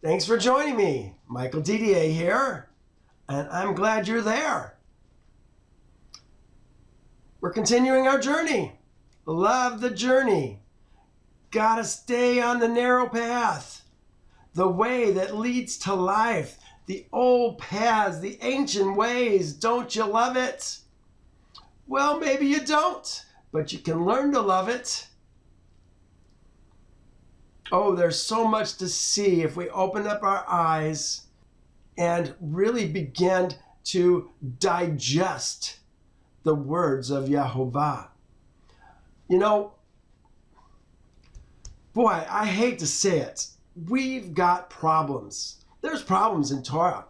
Thanks for joining me. Michael Didier here, and I'm glad you're there. We're continuing our journey. Love the journey. Gotta stay on the narrow path, the way that leads to life, the old paths, the ancient ways. Don't you love it? Well, maybe you don't, but you can learn to love it. Oh, there's so much to see if we open up our eyes and really begin to digest the words of Yehovah. You know, boy, I hate to say it. We've got problems. There's problems in Torah.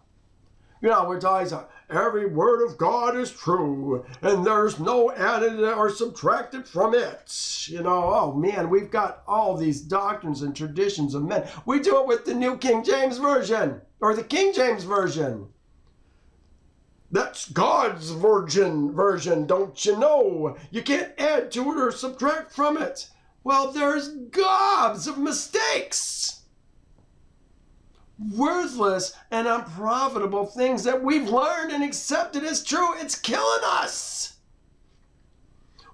You know, we're always every word of God is true, and there's no added or subtracted from it. You know, oh man, we've got all these doctrines and traditions of men. We do it with the New King James Version, or the King James Version. That's God's version, don't you know? You can't add to it or subtract from it. Well, there's gobs of mistakes. Worthless and unprofitable things that we've learned and accepted as true. It's killing us.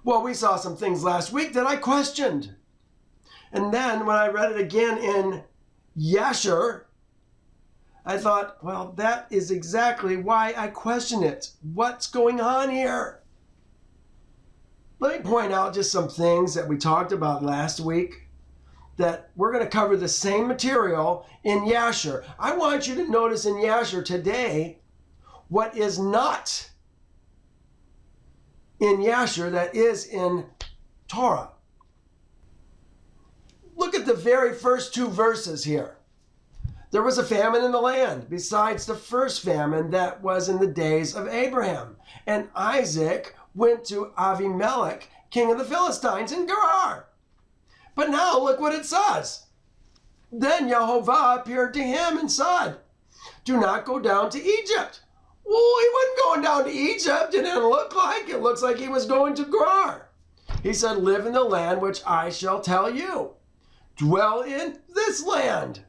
Well, we saw some things last week that I questioned. And then when I read it again in Yasher, I thought, well, that is exactly why I question it. What's going on here? Let me point out just some things that we talked about last week, that we're going to cover the same material in Yasher. I want you to notice in Yasher today what is not in Yasher that is in Torah. Look at the very first two verses here. There was a famine in the land, besides the first famine that was in the days of Abraham. And Isaac went to Avimelech, king of the Philistines, in Gerar. But now look what it says. Then Yehovah appeared to him and said, do not go down to Egypt. Well, he wasn't going down to Egypt. It didn't look like. It looks like he was going to Gerar. He said, live in the land which I shall tell you. Dwell in this land.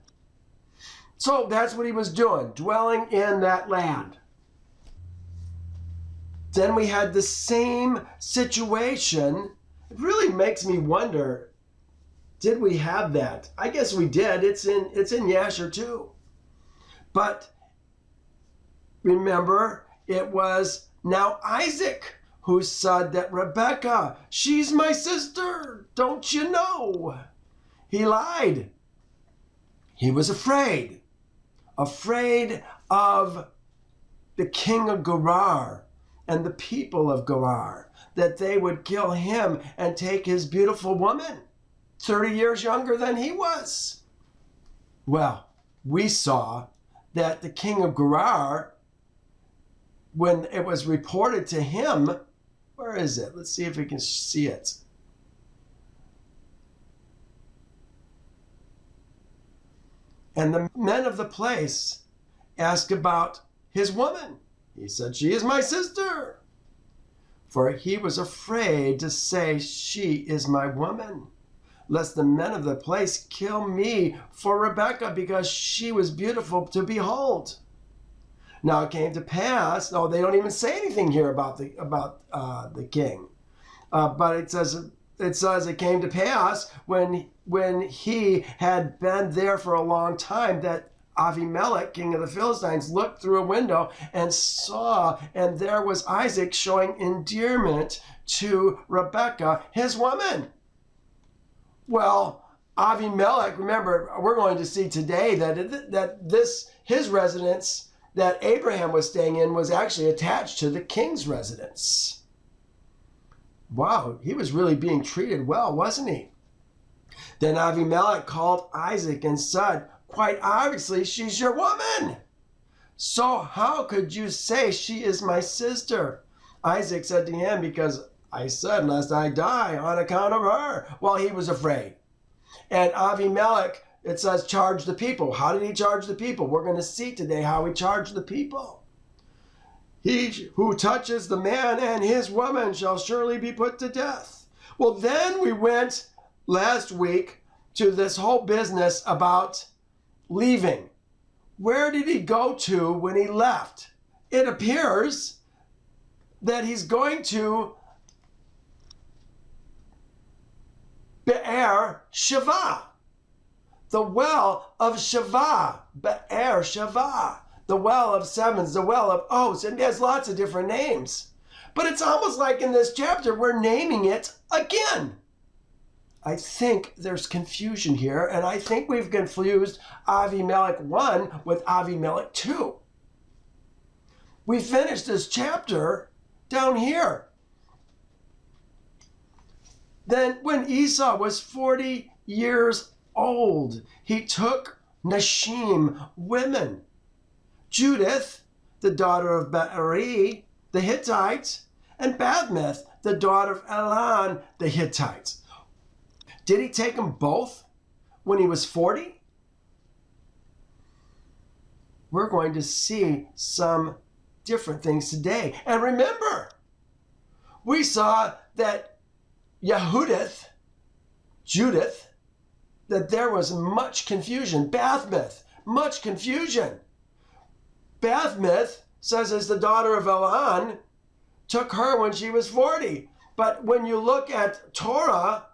So that's what he was doing, dwelling in that land. Then we had the same situation. It really makes me wonder, did we have that? I guess we did. It's in Yasher too. But remember, it was now Isaac who said that Rebekah, she's my sister, don't you know? He lied. He was afraid of the king of Gerar and the people of Gerar, that they would kill him and take his beautiful woman, 30 years younger than he was. Well, we saw that the king of Gerar, when it was reported to him, where is it? Let's see if we can see it. And the men of the place asked about his woman. He said, she is my sister. For he was afraid to say, she is my woman, lest the men of the place kill me for Rebekah, because she was beautiful to behold. Now it came to pass, no, they don't even say anything here about the king. But it says it came to pass when he had been there for a long time, that Avimelech, king of the Philistines, looked through a window and saw, and there was Isaac showing endearment to Rebekah, his woman. Well, Avimelech, remember, we're going to see today that his residence that Abraham was staying in was actually attached to the king's residence. Wow, he was really being treated well, wasn't he? Then Avimelech called Isaac and said, quite obviously, she's your woman. So how could you say she is my sister? Isaac said to him, because I said, lest I die on account of her. Well, he was afraid. And Avimelech, it says, charge the people. How did he charge the people? We're going to see today how he charged the people. He who touches the man and his woman shall surely be put to death. Well, then we went last week to this whole business about leaving. where did he go to when he left? It appears that he's going to Be'er Sheva, the well of Sheva, Be'er Sheva, the well of sevens, the well of oaths, and there's lots of different names. But it's almost like in this chapter, we're naming it again. I think there's confusion here, and I think we've confused Avimelech 1 with Avimelech 2. We finished this chapter down here. Then when Esau was 40 years old, he took Nashim, women. Judith, the daughter of Be'eri, the Hittite, and Badmeth, the daughter of Elon, the Hittite. Did he take them both when he was 40? We're going to see some different things today. And remember, we saw that Judith, that there was much confusion. Bathmeth, much confusion. Bathmeth says is the daughter of Elon, took her when she was 40. But when you look at Torah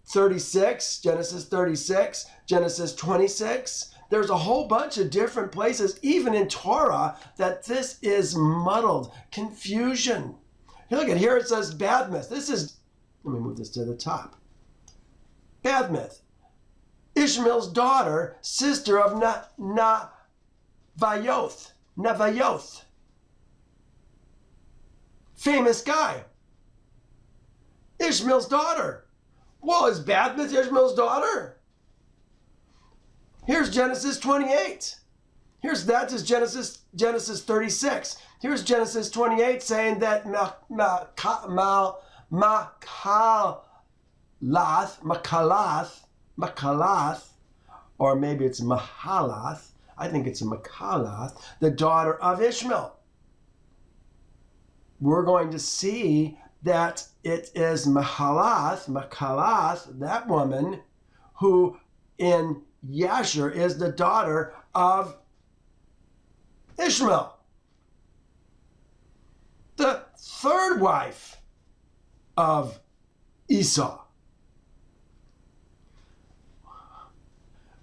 36, Genesis 36, Genesis 26, there's a whole bunch of different places, even in Torah, that this is muddled. Confusion. Look at here, it says Badmeth. Let me move this to the top. Badmeth, Ishmael's daughter, sister of Nevayoth. Famous guy. Ishmael's daughter. Well, is Badmeth Ishmael's daughter? Here's Genesis 28. That is Genesis 36. Here's Genesis 28 saying that Machalath, or maybe it's Mahalath, I think it's Machalath, the daughter of Ishmael. We're going to see that it is Machalath, that woman, who in Yasher is the daughter of Ishmael. The third wife of Esau.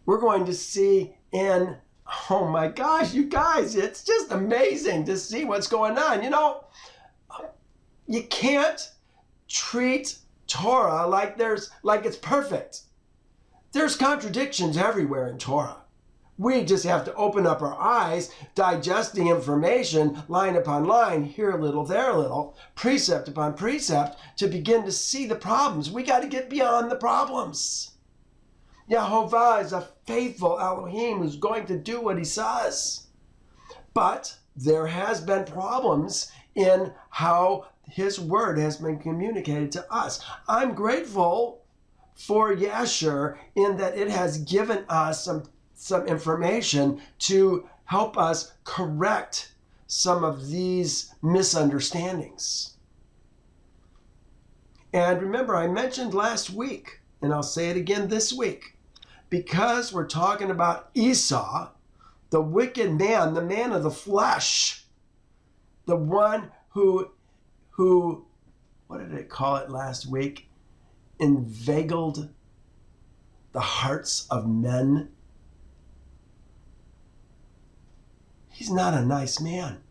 We're going to see oh my gosh, you guys, it's just amazing to see what's going on. You know, you can't treat Torah like it's perfect. There's contradictions everywhere in Torah. We just have to open up our eyes, digest the information line upon line, here a little, there a little, precept upon precept, to begin to see the problems. We got to get beyond the problems. Yahovah is a faithful Elohim who's going to do what he says. But there has been problems in how his word has been communicated to us. I'm grateful for Yasher in that it has given us some information to help us correct some of these misunderstandings. And remember, I mentioned last week, and I'll say it again this week, because we're talking about Esau, the wicked man, the man of the flesh, the one who what did it call it last week? Inveigled the hearts of men. He's not a nice man.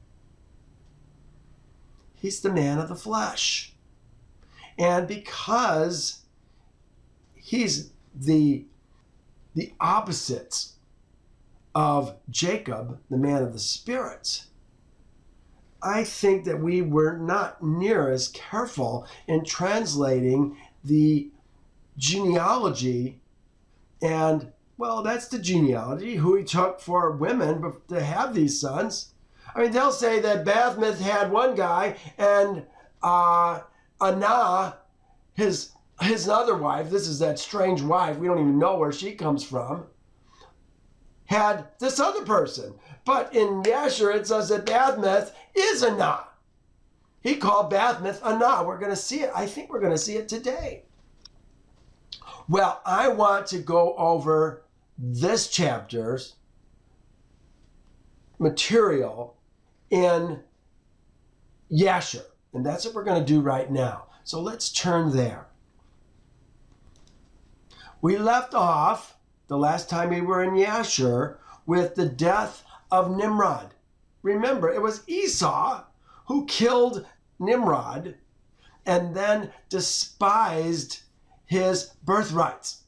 He's the man of the flesh. And because he's the opposite of Jacob, the man of the spirit, I think that we were not near as careful in translating the genealogy, and, well, that's the genealogy, who he took for women to have these sons. I mean, they'll say that Bathmeth had one guy, and Anah, his other wife, this is that strange wife, we don't even know where she comes from, had this other person. But in Yasher, it says that Bathmeth is Anah. He called Bathmeth Anah. We're going to see it. I think we're going to see it today. Well, I want to go over this chapter material in Yasher. And that's what we're going to do right now. So let's turn there. We left off the last time we were in Yasher with the death of Nimrod. Remember, it was Esau who killed Nimrod and then despised his birthrights.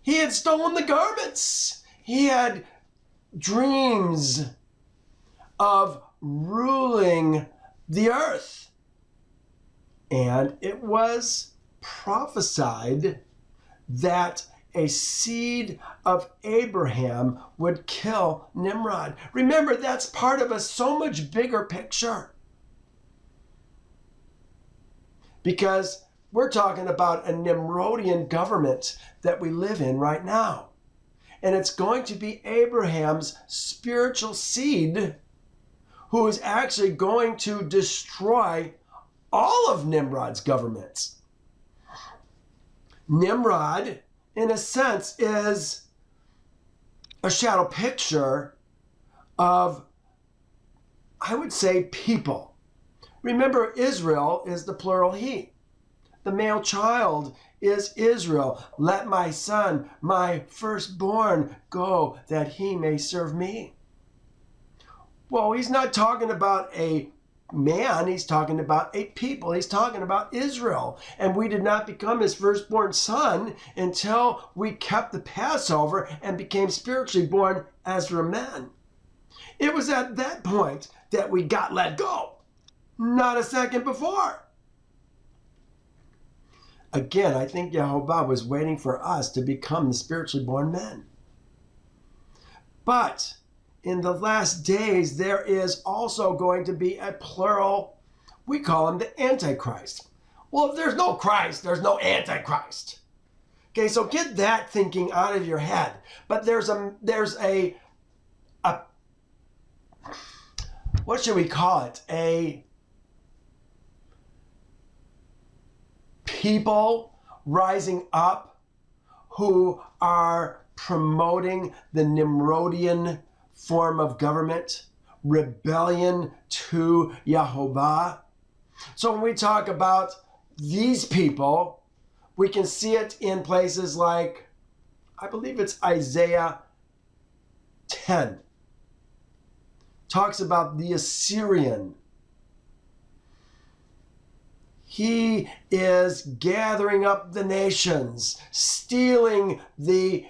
He had stolen the garments. He had dreams of ruling the earth. And it was prophesied that a seed of Abraham would kill Nimrod. Remember, that's part of a so much bigger picture. Because we're talking about a Nimrodian government that we live in right now. And it's going to be Abraham's spiritual seed who is actually going to destroy all of Nimrod's governments. Nimrod, in a sense, is a shadow picture of, I would say, people. Remember, Israel is the plural he. The male child is Israel. Let my son, my firstborn, go that he may serve me. Well, he's not talking about a man, he's talking about a people. He's talking about Israel. And we did not become his firstborn son until we kept the Passover and became spiritually born Ezra men. It was at that point that we got let go, not a second before. Again, I think Jehovah was waiting for us to become the spiritually born men. But in the last days, there is also going to be a plural, we call him the Antichrist. Well, if there's no Christ, there's no Antichrist. Okay, so get that thinking out of your head. But there's a what should we call it? A people rising up who are promoting the Nimrodian form of government, rebellion to Jehovah. So when we talk about these people, we can see it in places like, I believe it's Isaiah 10. Talks about the Assyrian. He is gathering up the nations, stealing the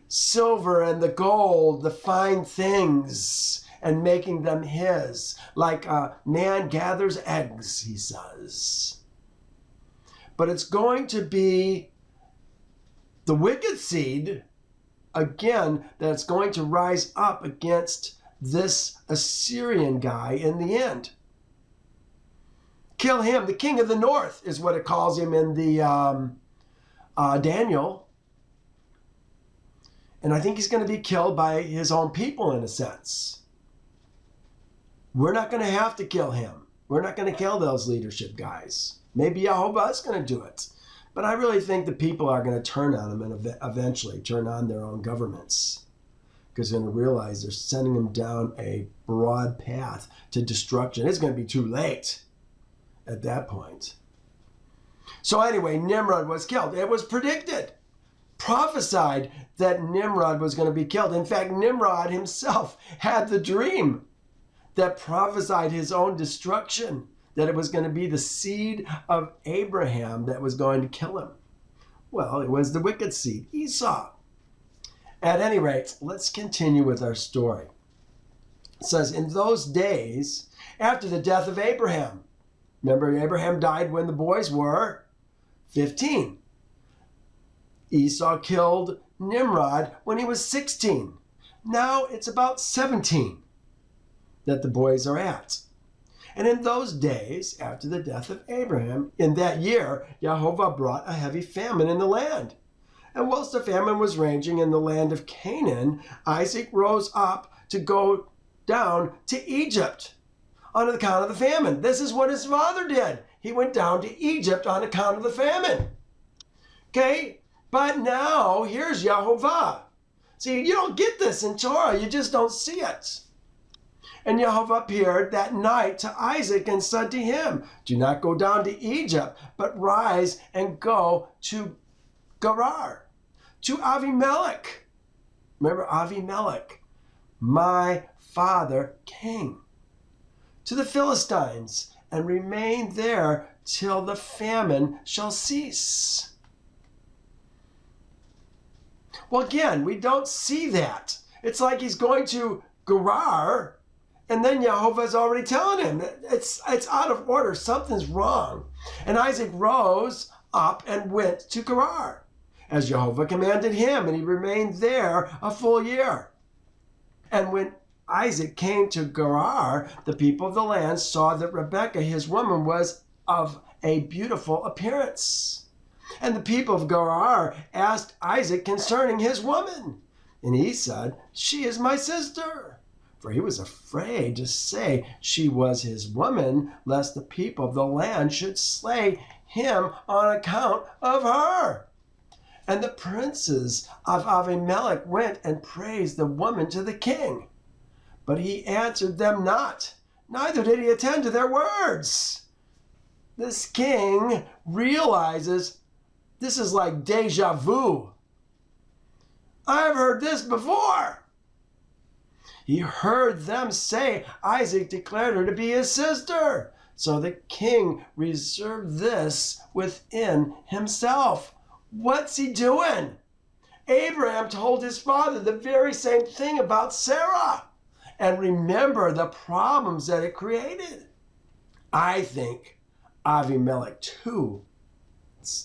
silver and the gold, the fine things, and making them his. Like a man gathers eggs, he says. But it's going to be the wicked seed, again, that's going to rise up against this Assyrian guy in the end. Kill him. The king of the north is what it calls him in the Daniel. And I think he's going to be killed by his own people in a sense. We're not going to have to kill him. We're not going to kill those leadership guys. Maybe Jehovah's going to do it. But I really think the people are going to turn on him and eventually turn on their own governments. Because they're going to realize they're sending them down a broad path to destruction. It's going to be too late at that point. So anyway, Nimrod was killed. It was predicted, prophesied that Nimrod was going to be killed. In fact, Nimrod himself had the dream that prophesied his own destruction, that it was going to be the seed of Abraham that was going to kill him. Well, it was the wicked seed, Esau. At any rate, let's continue with our story. It says, in those days, after the death of Abraham, remember Abraham died when the boys were 15. Esau killed Nimrod when he was 16. Now it's about 17 that the boys are at. And in those days, after the death of Abraham, in that year, Jehovah brought a heavy famine in the land. And whilst the famine was raging in the land of Canaan, Isaac rose up to go down to Egypt on account of the famine. This is what his father did. He went down to Egypt on account of the famine. Okay? But now, here's Jehovah See, you don't get this in Torah. You just don't see it. And Jehovah appeared that night to Isaac and said to him, do not go down to Egypt, but rise and go to Gerar, to Avimelech. Remember Avimelech, my father king, to the Philistines, and remain there till the famine shall cease. Well, again, we don't see that. It's like he's going to Gerar, and then Jehovah's already telling him it's out of order. Something's wrong. And Isaac rose up and went to Gerar, as Jehovah commanded him, and he remained there a full year. And when Isaac came to Gerar, the people of the land saw that Rebekah, his woman, was of a beautiful appearance. And the people of Gerar asked Isaac concerning his woman. And he said, she is my sister. For he was afraid to say she was his woman, lest the people of the land should slay him on account of her. And the princes of Avimelech went and praised the woman to the king. But he answered them not, neither did he attend to their words. This king realizes this is like deja vu. I've heard this before. He heard them say Isaac declared her to be his sister. So the king reserved this within himself. What's he doing? Abraham told his father the very same thing about Sarah. And remember the problems that it created. I think Avimelech too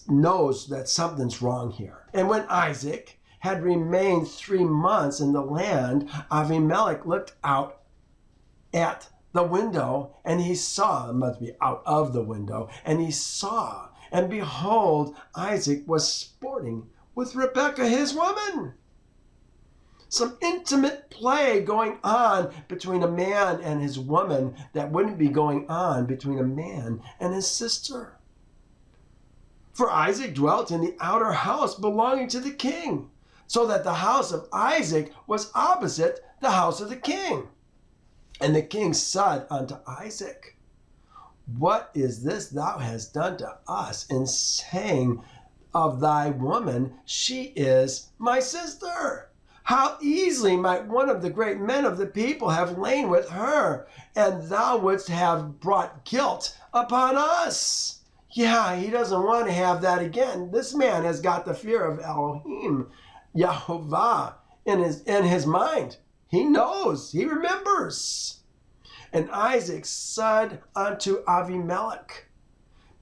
knows that something's wrong here. And when Isaac had remained 3 months in the land, Avimelech looked out at the window, and he saw, it must be out of the window, and he saw, and behold, Isaac was sporting with Rebekah, his woman. Some intimate play going on between a man and his woman that wouldn't be going on between a man and his sister. For Isaac dwelt in the outer house belonging to the king, so that the house of Isaac was opposite the house of the king. And the king said unto Isaac, what is this thou hast done to us in saying of thy woman, she is my sister? How easily might one of the great men of the people have lain with her, and thou wouldst have brought guilt upon us. Yeah, he doesn't want to have that again. This man has got the fear of Elohim, Yahovah, in his mind. He knows, he remembers. And Isaac said unto Avimelech,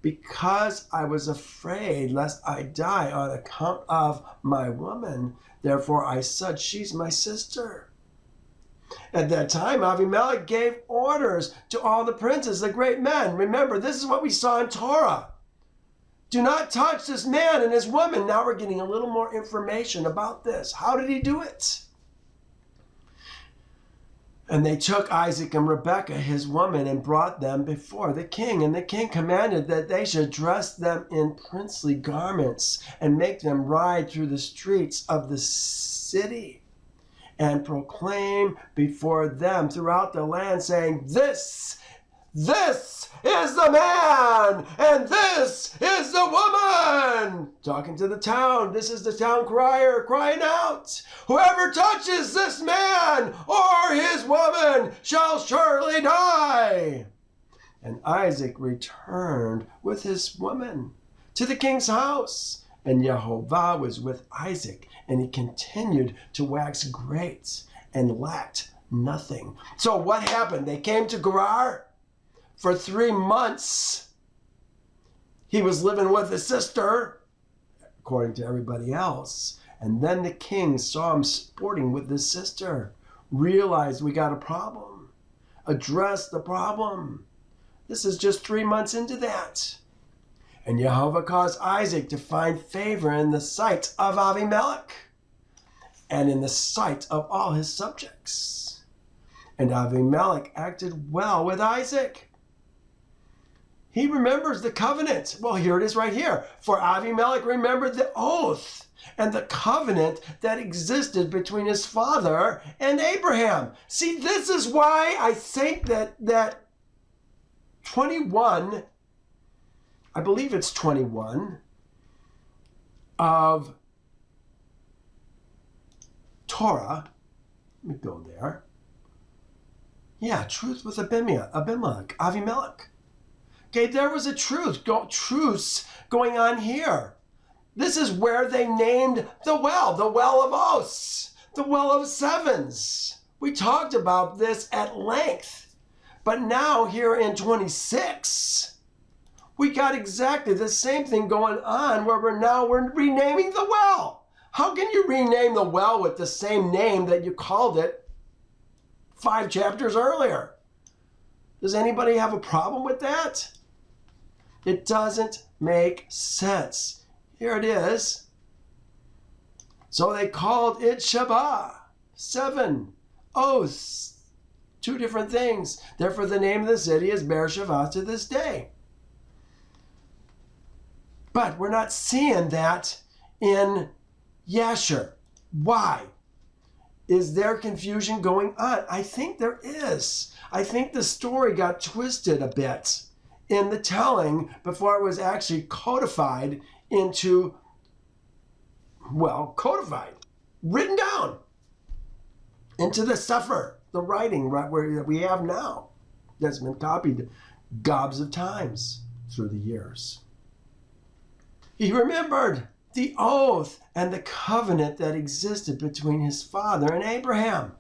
because I was afraid lest I die on account of my woman, therefore I said, she's my sister. At that time, Avimelech gave orders to all the princes, the great men. Remember, this is what we saw in Torah. Do not touch this man and his woman. Now we're getting a little more information about this. How did he do it? And they took Isaac and Rebekah, his woman, and brought them before the king. And the king commanded that they should dress them in princely garments and make them ride through the streets of the city and proclaim before them throughout the land, saying, This is the man, and this is the woman. Talking to the town. This is the town crier crying out, whoever touches this man or his woman shall surely die. And Isaac returned with his woman to the king's house, and Jehovah was with Isaac, and he continued to wax great and lacked nothing. So what happened? They came to Gerar. For 3 months, he was living with his sister, according to everybody else. And then the king saw him sporting with his sister, realized we got a problem, addressed the problem. This is just 3 months into that. And Jehovah caused Isaac to find favor in the sight of Avimelech and in the sight of all his subjects. And Avimelech acted well with Isaac. He remembers the covenant. Well, here it is right here. For Avimelech remembered the oath and the covenant that existed between his father and Abraham. See, this is why I think that 21, I believe it's 21, of Torah, let me go there. Yeah, truth with Abimelech. Okay, there was a truce going on here. This is where they named the well of oaths, the well of sevens. We talked about this at length. But now here in 26, we got exactly the same thing going on where we're renaming the well. How can you rename the well with the same name that you called it 5 chapters earlier? Does anybody have a problem with that? It doesn't make sense. Here it is. So they called it Shabbat, 7 oaths, 2 different things. Therefore, the name of the city is Beersheba to this day. But we're not seeing that in Yasher. Why? Is there confusion going on? I think there is. I think the story got twisted a bit in the telling before it was actually codified into, written down into the Sefer, the writing that we have now that's been copied gobs of times through the years. He remembered the oath and the covenant that existed between his father and Abraham.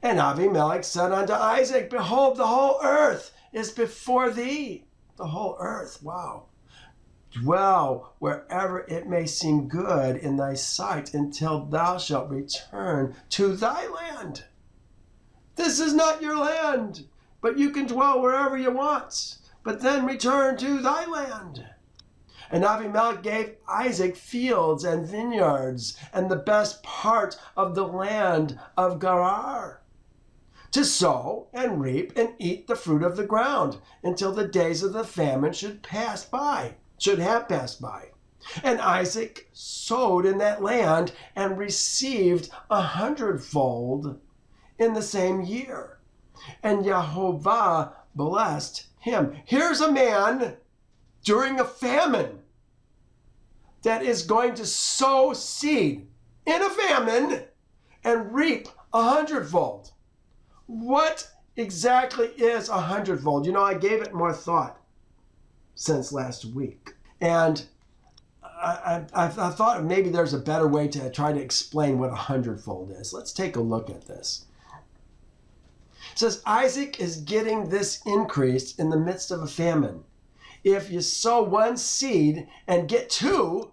And Avimelech said unto Isaac, behold, the whole earth is before thee. The whole earth, wow. Dwell wherever it may seem good in thy sight until thou shalt return to thy land. This is not your land, but you can dwell wherever you want, but then return to thy land. And Avimelech gave Isaac fields and vineyards and the best part of the land of Gerar to sow and reap and eat the fruit of the ground until the days of the famine should have passed by. And Isaac sowed in that land and received 100-fold in the same year. And Jehovah blessed him. Here's a man during a famine that is going to sow seed in a famine and reap 100-fold. What exactly is 100-fold? You know, I gave it more thought since last week. And I thought maybe there's a better way to try to explain what 100-fold is. Let's take a look at this. It says Isaac is getting this increase in the midst of a famine. If you sow 1 seed and get 2,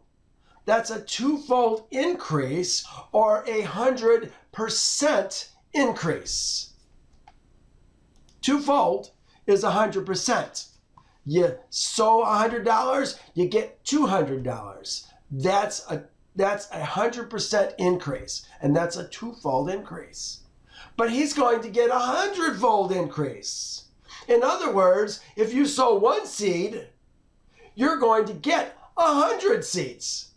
that's a 2-fold increase or 100% increase. 2-fold is 100%. You sow $100, you get $200. That's a 100% increase, and that's a 2-fold increase. But he's going to get 100-fold increase. In other words, if you sow 1 seed, you're going to get 100 seeds.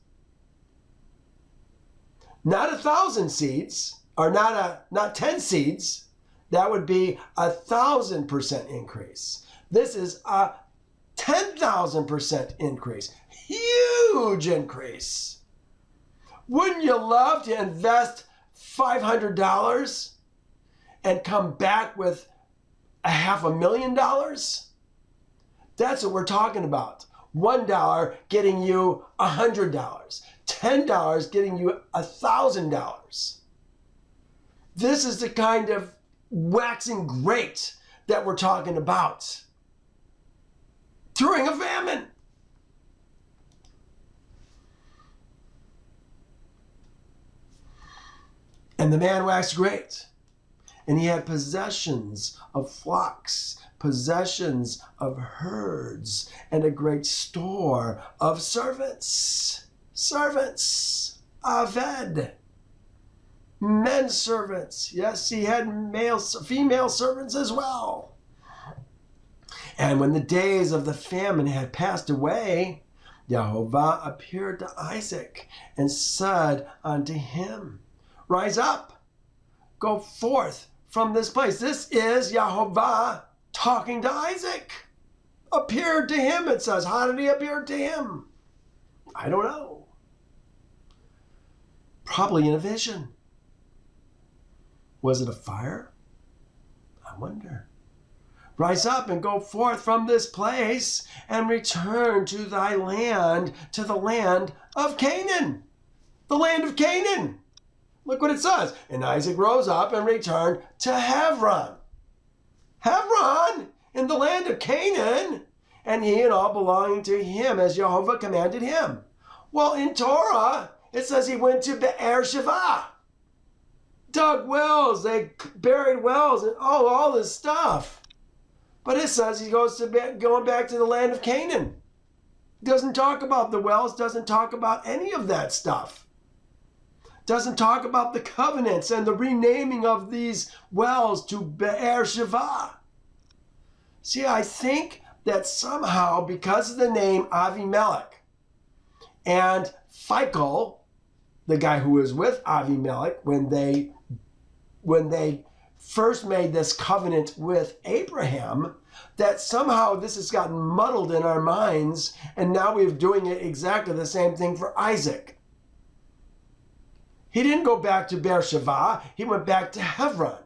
Not 1,000 seeds, or not 10 seeds. That would be 1,000% increase. This is a 10,000% increase. Huge increase. Wouldn't you love to invest $500 and come back with $500,000? That's what we're talking about. $1 getting you $100. $10 getting you $1,000. This is the kind of waxing great that we're talking about during a famine. And the man waxed great, and he had possessions of flocks, possessions of herds, and a great store of servants. Servants, aved, men servants. Yes, he had female servants as well. And when the days of the famine had passed away, Jehovah appeared to Isaac and said unto him, Rise up, go forth from this place. This is Jehovah talking to Isaac. Appeared to him, it says. How did he appear to him? I don't know. Probably in a vision. Was it a fire? I wonder. Rise up and go forth from this place and return to thy land, to the land of Canaan. The land of Canaan. Look what it says. And Isaac rose up and returned to Hebron. Hebron, in the land of Canaan, and he and all belonging to him as Jehovah commanded him. Well, in Torah, it says he went to Beersheba. Dug wells, they buried wells, and all this stuff. But it says he goes to going back to the land of Canaan. Doesn't talk about the wells, doesn't talk about any of that stuff. Doesn't talk about the covenants and the renaming of these wells to Beersheba. See, I think that somehow, because of the name Avimelech and Phicol, the guy who was with Avimelech when they first made this covenant with Abraham, that somehow this has gotten muddled in our minds, and now we're doing it exactly the same thing for Isaac. He didn't go back to Beersheba, he went back to Hebron.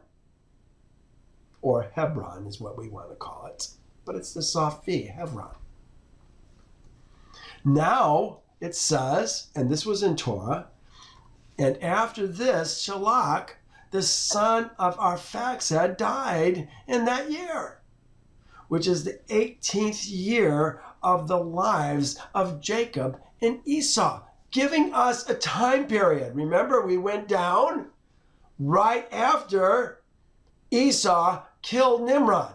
Or Hebron is what we want to call it. But it's the soft V, Hebron. Now it says, and this was in Torah, and after this, Shalach, the son of Arphaxad, died in that year, which is the 18th year of the lives of Jacob and Esau, giving us a time period. Remember, we went down right after Esau killed Nimrod.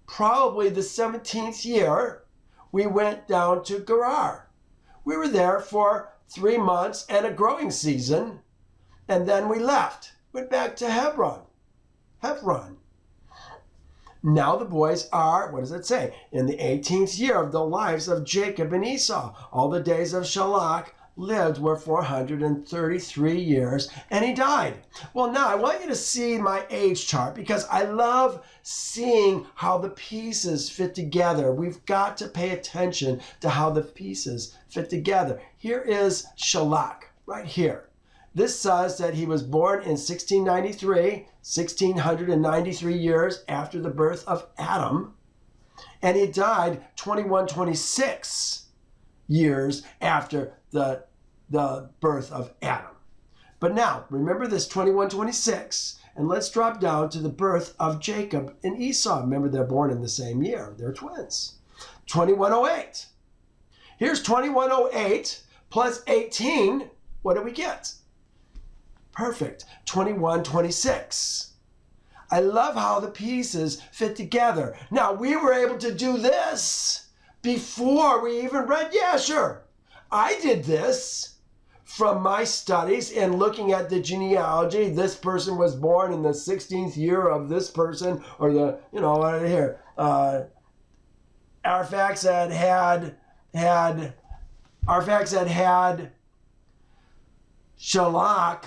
Probably the 17th year, we went down to Gerar. We were there for 3 months and a growing season, and then we left. Went back to Hebron. Now the boys are, what does it say? In the 18th year of the lives of Jacob and Esau. All the days of Shalach lived were 433 years, and he died. Well, now I want you to see my age chart, because I love seeing how the pieces fit together. We've got to pay attention to how the pieces fit together. Here is Shalach, right here. This says that he was born in 1693 years after the birth of Adam, and he died 2126 years after the birth of Adam. But now, remember this 2126, and let's drop down to the birth of Jacob and Esau. Remember, they're born in the same year. They're twins. 2108. Here's 2108 plus 18. What do we get? Perfect. 2126. I love how the pieces fit together. Now, we were able to do this before we even read Yasher. I did this from my studies and looking at the genealogy. This person was born in the 16th year of this person, or the, right here. Arphaxad had Shalach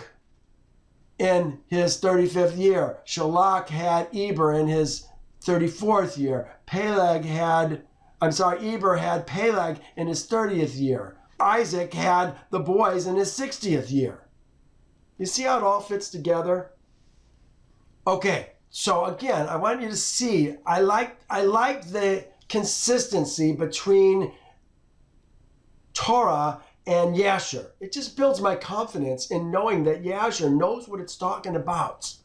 in his 35th year. Shalach had Eber in his 34th year. Eber had Peleg in his 30th year. Isaac had the boys in his 60th year. You see how it all fits together? Okay, so again, I want you to see, I like the consistency between Torah and Yasher. It just builds my confidence in knowing that Yasher knows what it's talking about.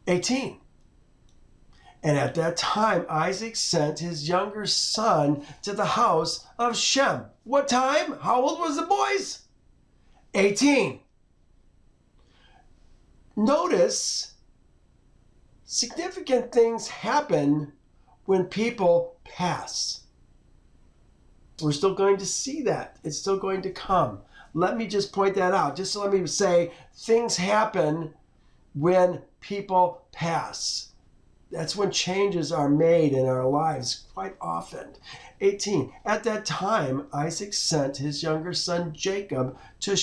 18. And at that time, Isaac sent his younger son to the house of Shem. What time? How old was the boys? 18. Notice, significant things happen when people pass. We're still going to see that. It's still going to come. Let me just point that out. Just let me say, things happen when people pass. That's when changes are made in our lives quite often. 18. At that time, Isaac sent his younger son Jacob to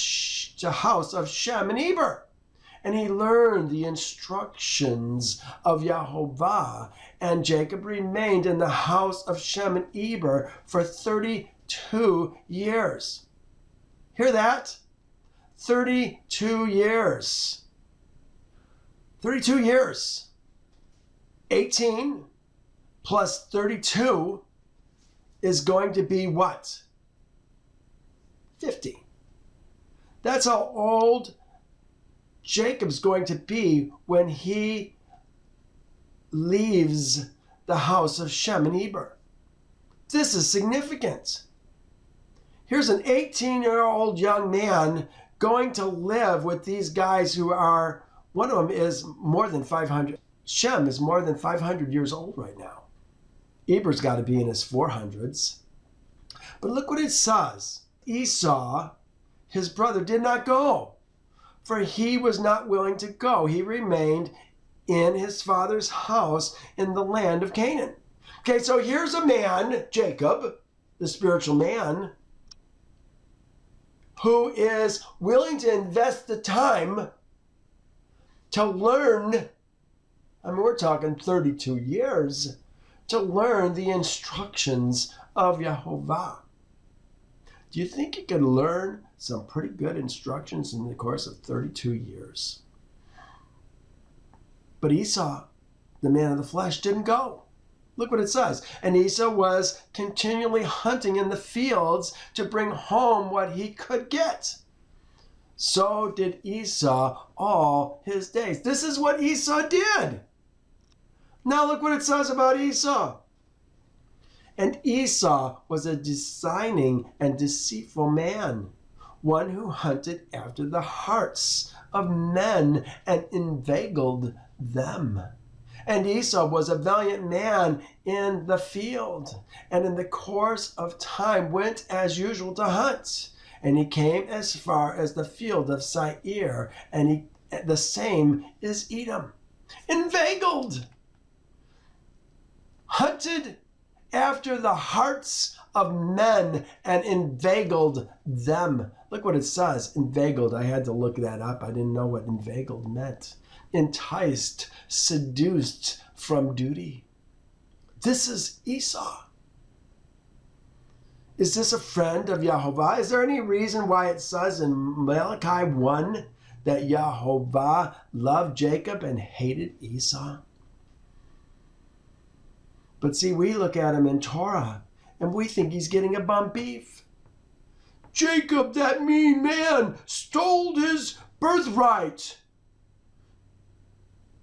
the house of Shem and Eber. And he learned the instructions of Yahovah. And Jacob remained in the house of Shem and Eber for 32 years. Hear that? 32 years. 32 years. 18 plus 32 is going to be what? 50. That's how old Jacob's going to be when he leaves the house of Shem and Eber. This is significant. Here's an 18-year-old young man going to live with these guys who are, one of them is more than 500. Shem is more than 500 years old right now. Eber's got to be in his 400s. But look what it says. Esau, his brother, did not go, for he was not willing to go. He remained in his father's house in the land of Canaan. Okay, so here's a man, Jacob, the spiritual man, who is willing to invest the time to learn. I mean, we're talking 32 years to learn the instructions of Yahovah. Do you think you could learn some pretty good instructions in the course of 32 years? But Esau, the man of the flesh, didn't go. Look what it says. And Esau was continually hunting in the fields to bring home what he could get. So did Esau all his days. This is what Esau did. Now look what it says about Esau. And Esau was a designing and deceitful man, one who hunted after the hearts of men and inveigled them. And Esau was a valiant man in the field, and in the course of time went as usual to hunt. And he came as far as the field of Seir, and the same is Edom. Inveigled, hunted after the hearts of men and inveigled them. Look what it says, inveigled. I had to look that up. I didn't know what inveigled meant. Enticed, seduced from duty. This is Esau. Is this a friend of Yahovah? Is there any reason why it says in Malachi 1 that Yahovah loved Jacob and hated Esau? But see, we look at him in Torah and we think he's getting a bum beef. Jacob, that mean man, stole his birthright.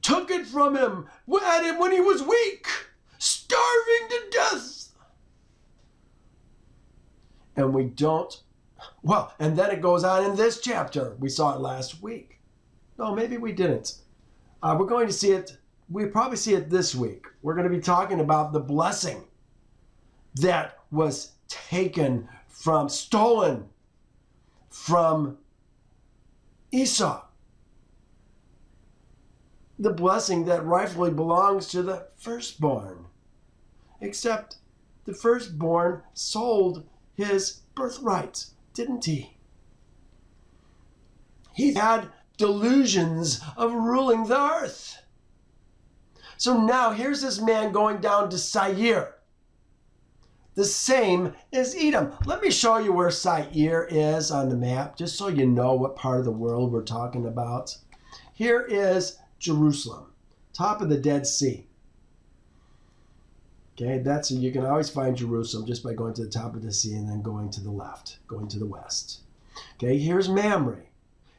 Took it from him, had him when he was weak, starving to death. And we don't, well, and then it goes on in this chapter. We saw it last week. No, maybe we didn't. We're going to see it. We probably see it this week. We're going to be talking about the blessing that was stolen from Esau. The blessing that rightfully belongs to the firstborn. Except the firstborn sold his birthright, didn't he? He had delusions of ruling the earth. So now here's this man going down to Seir. The same as Edom. Let me show you where Seir is on the map, just so you know what part of the world we're talking about. Here is Jerusalem, top of the Dead Sea. Okay, you can always find Jerusalem just by going to the top of the sea and then going to the left, going to the west. Okay, here's Mamre.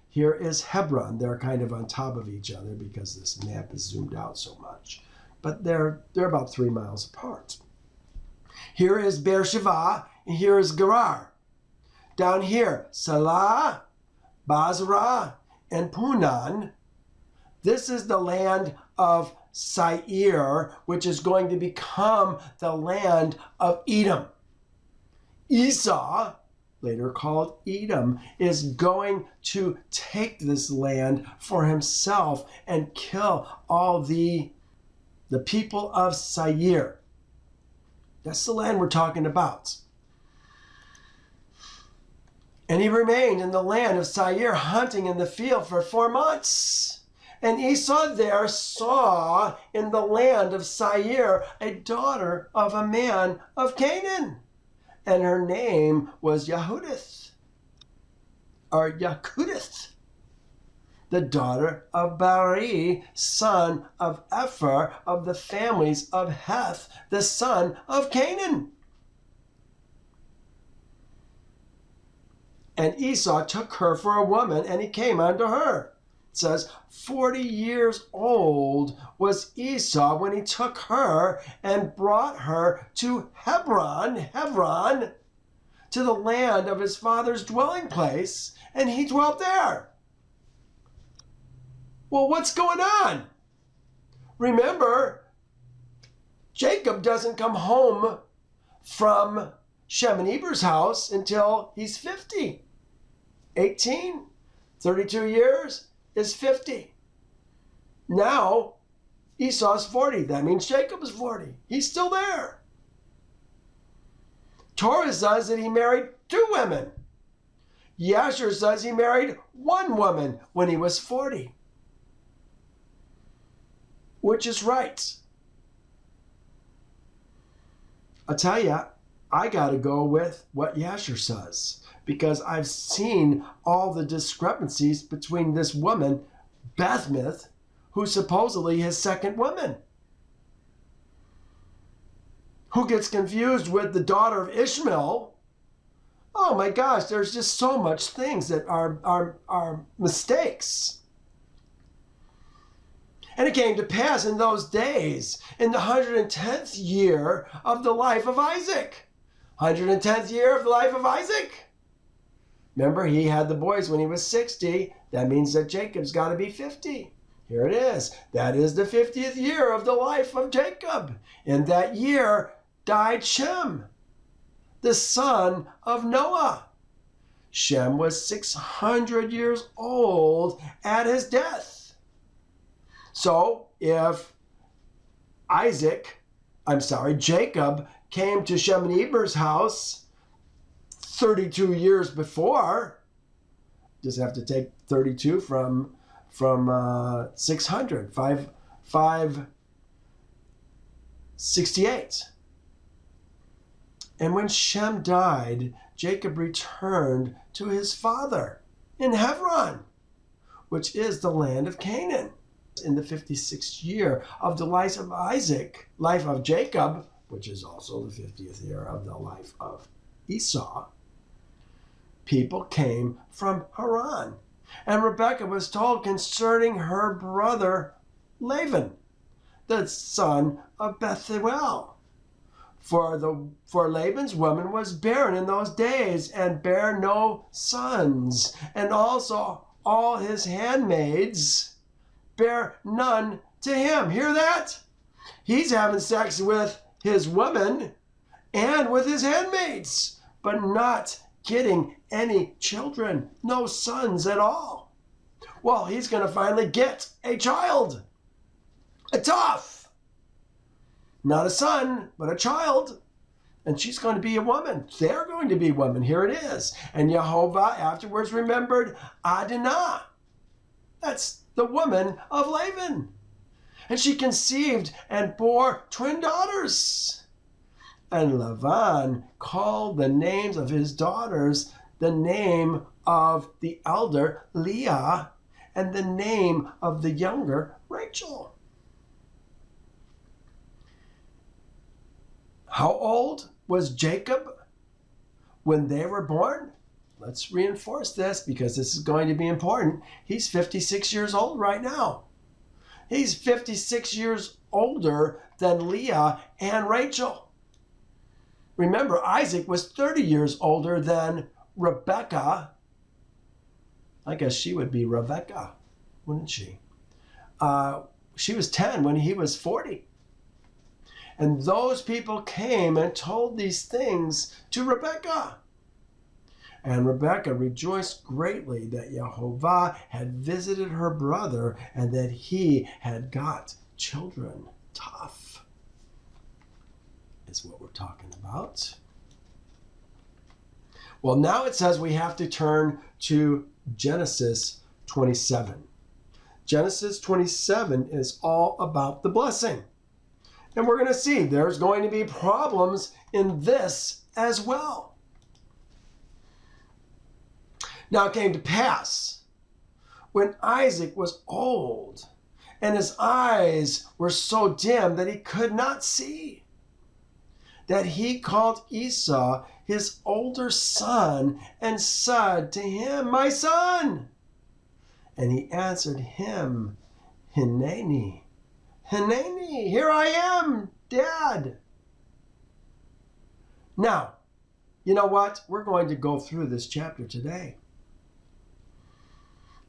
Here is Hebron. They're kind of on top of each other because this map is zoomed out so much. But they're about 3 miles apart. Here is Beersheba, and here is Gerar. Down here, Salah, Basra, and Punan. This is the land of Seir, which is going to become the land of Edom. Esau, later called Edom, is going to take this land for himself and kill all the the people of Seir. That's the land we're talking about. And he remained in the land of Seir, hunting in the field for 4 months. And Esau there saw in the land of Seir a daughter of a man of Canaan, and her name was Yehudith, or Yakudith, the daughter of Bari, son of Epher, of the families of Heth, the son of Canaan. And Esau took her for a woman, and he came unto her. It says, 40 years old was Esau when he took her and brought her to Hebron, to the land of his father's dwelling place, and he dwelt there. Well, what's going on? Remember, Jacob doesn't come home from Shem and Eber's house until he's 50. 18, 32 years is 50. Now, Esau's 40. That means Jacob is 40. He's still there. Torah says that he married 2 women. Yasher says he married 1 woman when he was 40. Which is right? I'll tell you, I got to go with what Yasher says, because I've seen all the discrepancies between this woman, Bethmith, who's supposedly his second woman, who gets confused with the daughter of Ishmael. Oh my gosh, there's just so much things that are mistakes. And it came to pass in those days, in the 110th year of the life of Isaac. 110th year of the life of Isaac. Remember, he had the boys when he was 60. That means that Jacob's got to be 50. Here it is. That is the 50th year of the life of Jacob. In that year died Shem, the son of Noah. Shem was 600 years old at his death. So if Jacob came to Shem and Eber's house 32 years before, just have to take 32 from 600, 568. And when Shem died, Jacob returned to his father in Hebron, which is the land of Canaan. In the 56th year of the life of Isaac, life of Jacob, which is also the 50th year of the life of Esau, people came from Haran. And Rebekah was told concerning her brother Laban, the son of Bethuel. For Laban's woman was barren in those days, and bare no sons, and also all his handmaids bear none to him. Hear that? He's having sex with his woman and with his handmaids, but not getting any children, no sons at all. Well, he's going to finally get a child, a tough, not a son, but a child. And she's going to be a woman. They're going to be women. Here it is. And Jehovah afterwards remembered Adinah. That's the woman of Laban. And she conceived and bore 2 daughters. And Laban called the names of his daughters the name of the elder Leah and the name of the younger Rachel. How old was Jacob when they were born? Let's reinforce this because this is going to be important. He's 56 years old right now. He's 56 years older than Leah and Rachel. Remember, Isaac was 30 years older than Rebekah. I guess she would be Rebekah, wouldn't she? She was 10 when he was 40. And those people came and told these things to Rebekah. And Rebekah rejoiced greatly that Jehovah had visited her brother and that he had got children. tough is what we're talking about. Well, now it says we have to turn to Genesis 27. Genesis 27 is all about the blessing. And we're going to see there's going to be problems in this as well. Now it came to pass, when Isaac was old, and his eyes were so dim that he could not see, that he called Esau, his older son, and said to him, "My son." And he answered him, "Hineni, Hineni, here I am, Dad." Now, you know what? We're going to go through this chapter today.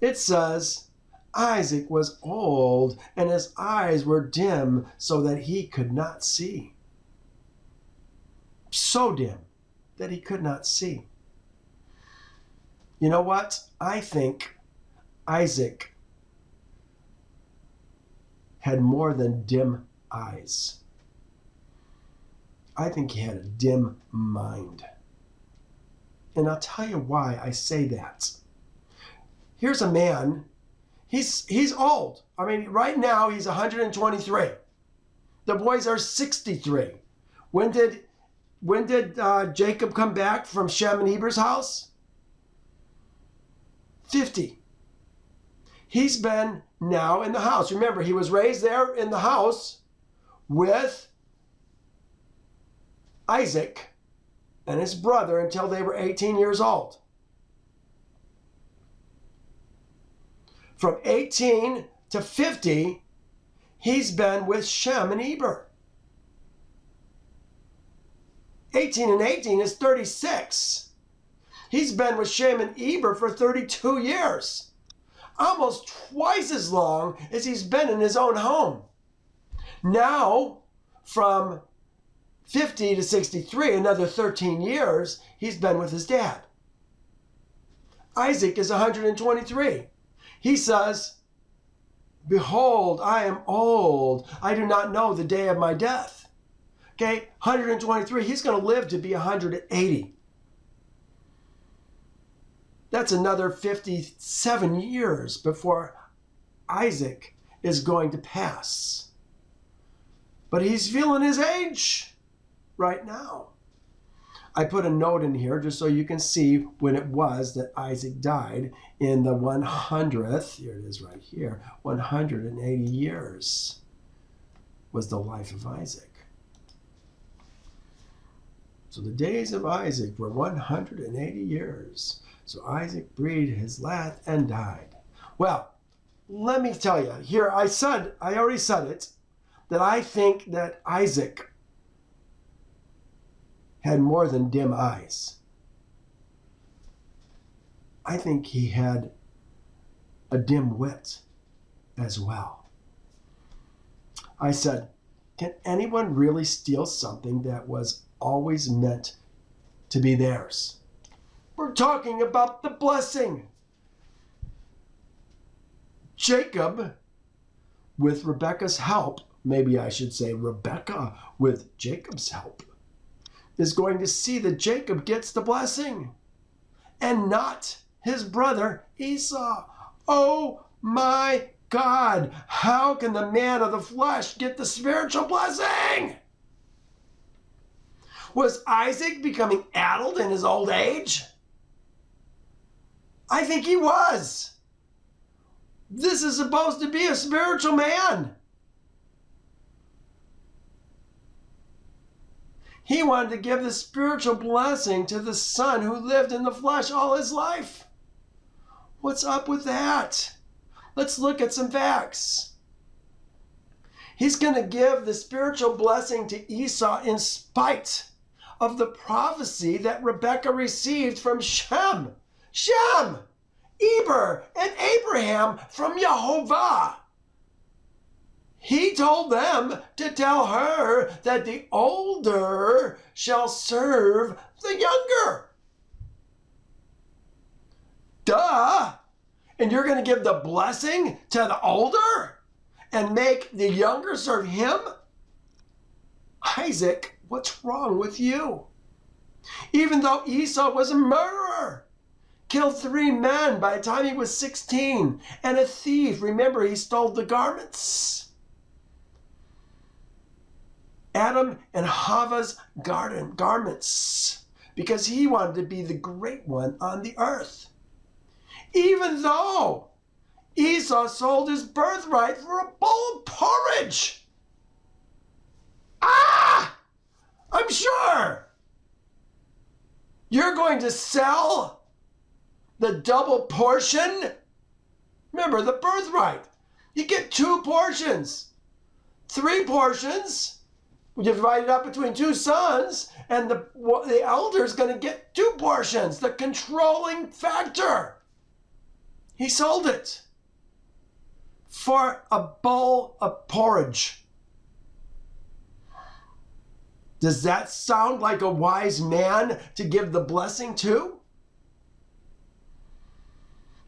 It says, Isaac was old, and his eyes were dim so that he could not see. So dim that he could not see. You know what? I think Isaac had more than dim eyes. I think he had a dim mind. And I'll tell you why I say that. Here's a man, he's old. I mean, right now he's 123. The boys are 63. When did Jacob come back from Shem and Heber's house? 50. He's been now in the house. Remember, he was raised there in the house with Isaac and his brother until they were 18 years old. From 18 to 50, he's been with Shem and Heber. 18 and 18 is 36. He's been with Shem and Heber for 32 years. Almost twice as long as he's been in his own home. Now, from 50 to 63, another 13 years, he's been with his dad. Isaac is 123. He says, "Behold, I am old. I do not know the day of my death." Okay, 123. He's going to live to be 180. That's another 57 years before Isaac is going to pass. But he's feeling his age right now. I put a note in here just so you can see when it was that Isaac died in the 100th, here it is right here, 180 years was the life of Isaac. So the days of Isaac were 180 years. So Isaac breathed his last and died. Well, let me tell you, here I already said it, that I think that Isaac had more than dim eyes. I think he had a dim wit as well. I said, can anyone really steal something that was always meant to be theirs? We're talking about the blessing. Jacob, with Rebekah's help, maybe I should say Rebekah with Jacob's help, is going to see that Jacob gets the blessing and not his brother Esau. Oh my God, how can the man of the flesh get the spiritual blessing? Was Isaac becoming addled in his old age? I think he was. This is supposed to be a spiritual man. He wanted to give the spiritual blessing to the son who lived in the flesh all his life. What's up with that? Let's look at some facts. He's going to give the spiritual blessing to Esau in spite of the prophecy that Rebekah received from Shem, Eber, and Abraham from Jehovah. He told them to tell her that the older shall serve the younger. Duh! And you're going to give the blessing to the older? and make the younger serve him? Isaac, what's wrong with you? Even though Esau was a murderer, killed 3 men by the time he was 16, and a thief. Remember, he stole the garments. Adam and Hava's garments, because he wanted to be the great one on the earth. Even though Esau sold his birthright for a bowl of porridge. I'm sure you're going to sell the double portion. Remember, the birthright. You get 2 portions. 3 portions. You divide it up between 2 sons, and the elder is going to get 2 portions. The controlling factor. He sold it for a bowl of porridge. Does that sound like a wise man to give the blessing to?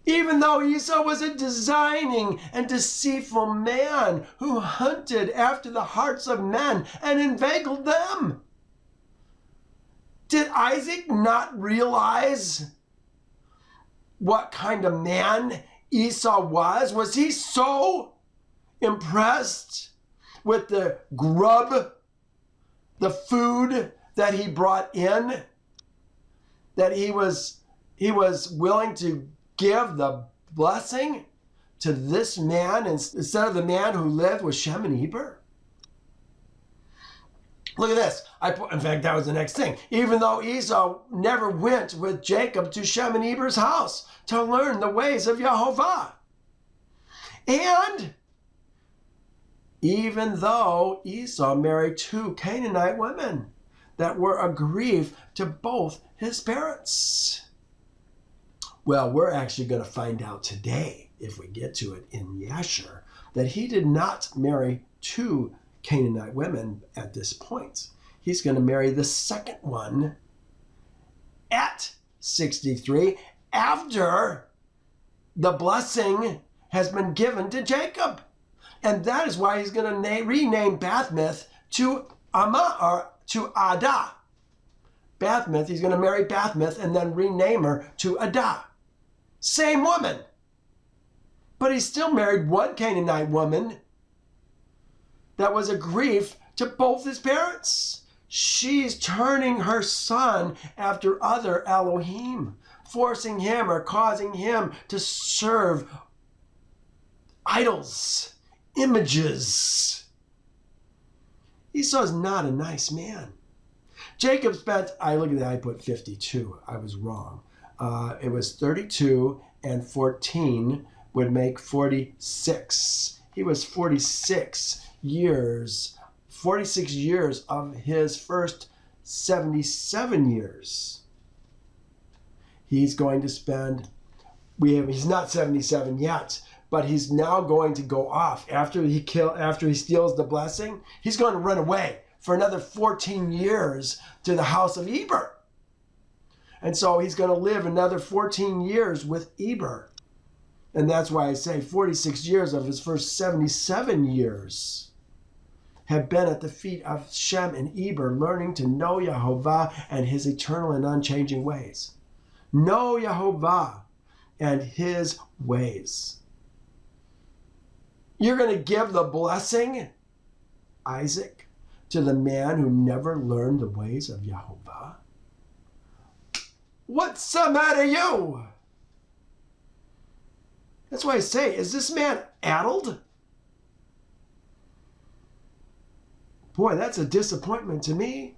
Even though Esau was a designing and deceitful man who hunted after the hearts of men and inveigled them. Did Isaac not realize what kind of man Esau was? Was he so impressed with the grub, the food that he brought in, that he was willing to give the blessing to this man instead of the man who lived with Shem and Eber? Look at this. In fact, that was the next thing. Even though Esau never went with Jacob to Shem and Eber's house to learn the ways of Yehovah. And even though Esau married 2 Canaanite women that were a grief to both his parents. Well, we're actually going to find out today, if we get to it in Yasher, that he did not marry 2 Canaanite women at this point. He's going to marry the second one at 63 after the blessing has been given to Jacob. And that is why he's going to rename Bathmith to Adah. Bathmith, he's going to marry Bathmith and then rename her to Adah. Same woman. But he still married 1 Canaanite woman that was a grief to both his parents. She's turning her son after other Elohim, forcing him or causing him to serve idols, images. Esau's not a nice man. Jacob spent, I put 52. I was wrong. It was 32 and 14 would make 46. He was 46 years of his first 77 years. He's going to spend, he's not 77 yet, but he's now going to go off after he steals the blessing. He's going to run away for another 14 years to the house of Eber. And so he's going to live another 14 years with Eber. And that's why I say 46 years of his first 77 years have been at the feet of Shem and Eber, learning to know Yehovah and his eternal and unchanging ways. Know Yehovah and his ways. You're going to give the blessing, Isaac, to the man who never learned the ways of Yehovah? What's the matter, you? That's why I say, is this man addled? Boy, that's a disappointment to me.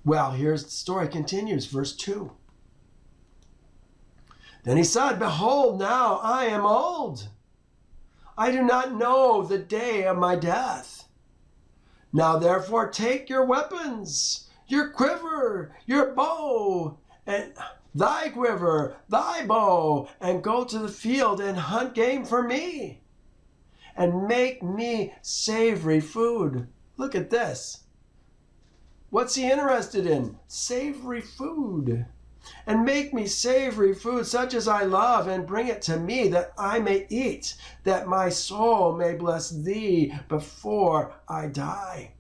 Well, here's the story continues, verse 2. Then he said, behold, now I am old. I do not know the day of my death. Now therefore take your weapons, your quiver, your bow, and thy quiver, thy bow, and go to the field and hunt game for me, and make me savory food. Look at this. What's he interested in? Savory food. and make me savory food such as I love, and bring it to me that I may eat, that my soul may bless thee before I die.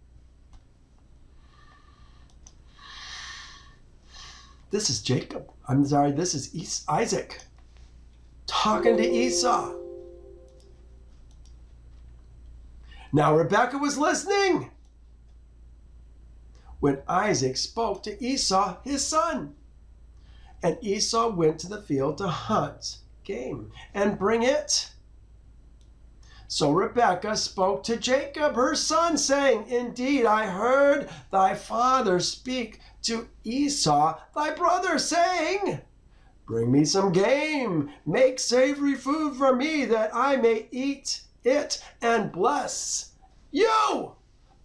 This is Jacob. This is Isaac talking to Esau. Now Rebekah was listening when Isaac spoke to Esau, his son. And Esau went to the field to hunt game and bring it. So Rebekah spoke to Jacob, her son, saying, Indeed, I heard thy father speak to Esau, thy brother, saying, Bring me some game, make savory food for me, that I may eat it and bless you.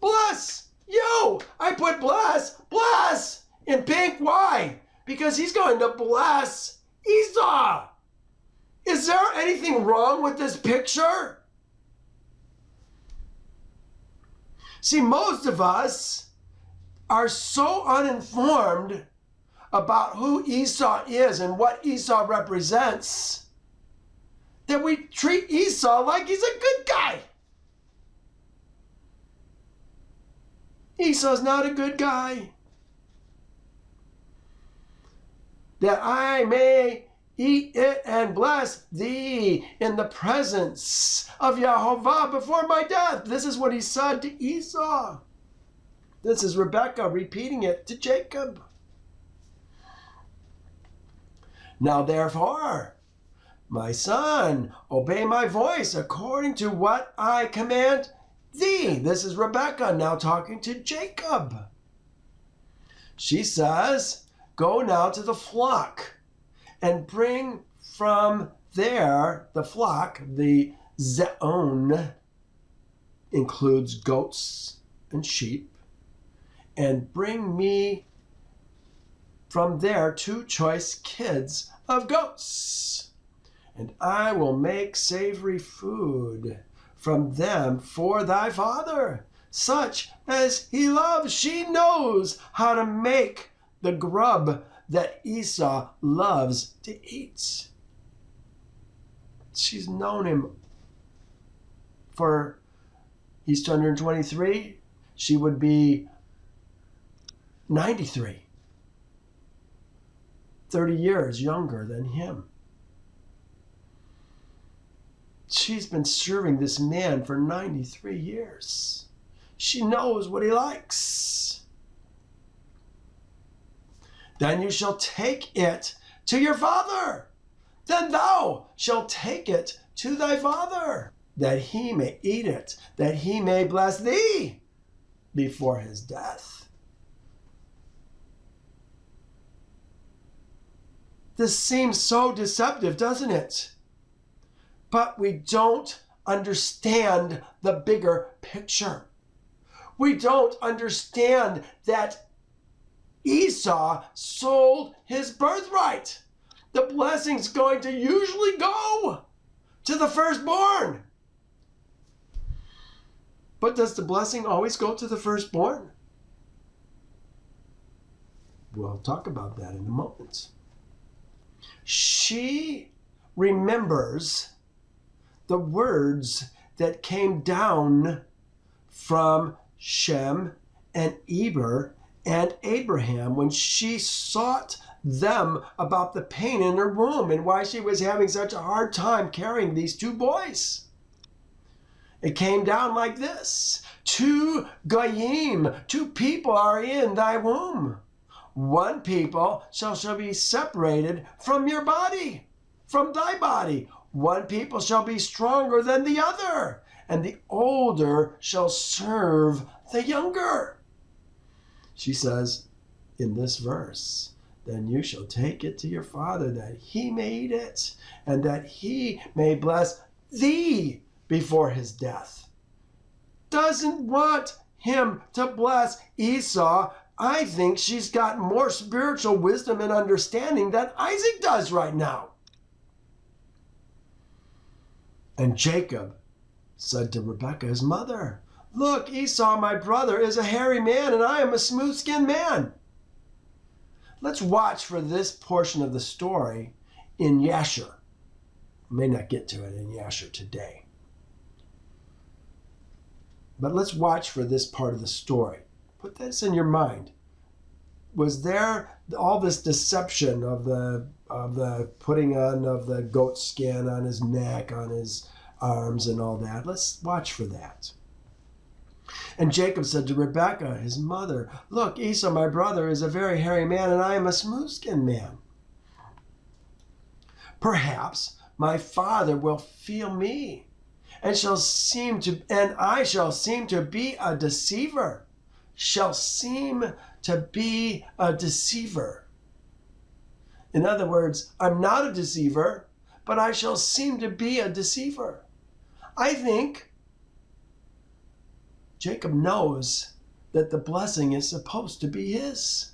Bless you. I put bless in pink. Why? Because he's going to bless Esau. Is there anything wrong with this picture? See, most of us are so uninformed about who Esau is and what Esau represents that we treat Esau like he's a good guy. Esau's not a good guy. That I may eat it and bless thee in the presence of Yehovah before my death. This is what he said to Esau. This is Rebekah repeating it to Jacob. Now therefore, my son, obey my voice according to what I command thee. This is Rebekah now talking to Jacob. She says, Go now to the flock and bring from there the flock. The zeon includes goats and sheep. And bring me from there 2 choice kids of goats. And I will make savory food from them for thy father, such as he loves. She knows how to make the grub that Esau loves to eat. She's known him for, he's 223. She would be 93. 30 years younger than him. She's been serving this man for 93 years. She knows what he likes. Then you shall take it to your father. Then thou shalt take it to thy father, that he may eat it, that he may bless thee before his death. This seems so deceptive, doesn't it? But we don't understand the bigger picture. We don't understand that Esau sold his birthright. The blessing's going to usually go to the firstborn. But does the blessing always go to the firstborn? We'll talk about that in a moment. She remembers the words that came down from Shem and Eber and Abraham when she sought them about the pain in her womb and why she was having such a hard time carrying these 2 boys. It came down like this: 2 goyim, 2 people are in thy womb. 1 people shall be separated from your body, from thy body. 1 people shall be stronger than the other, and the older shall serve the younger. She says in this verse, then you shall take it to your father, that he may eat it, and that he may bless thee before his death. Doesn't want him to bless Esau. I think she's got more spiritual wisdom and understanding than Isaac does right now. And Jacob said to Rebekah, his mother, Look, Esau, my brother, is a hairy man, and I am a smooth-skinned man. Let's watch for this portion of the story in Yasher. We may not get to it in Yasher today. But let's watch for this part of the story. Put this in your mind. Was there all this deception of the putting on of the goat skin on his neck, on his arms and all that? Let's watch for that. And Jacob said to Rebekah, his mother, "Look, Esau, my brother, is a very hairy man, and I am a smooth-skinned man. Perhaps my father will feel me, and I shall seem to be a deceiver. Shall seem to be a deceiver." In other words, I'm not a deceiver, but I shall seem to be a deceiver. I think Jacob knows that the blessing is supposed to be his.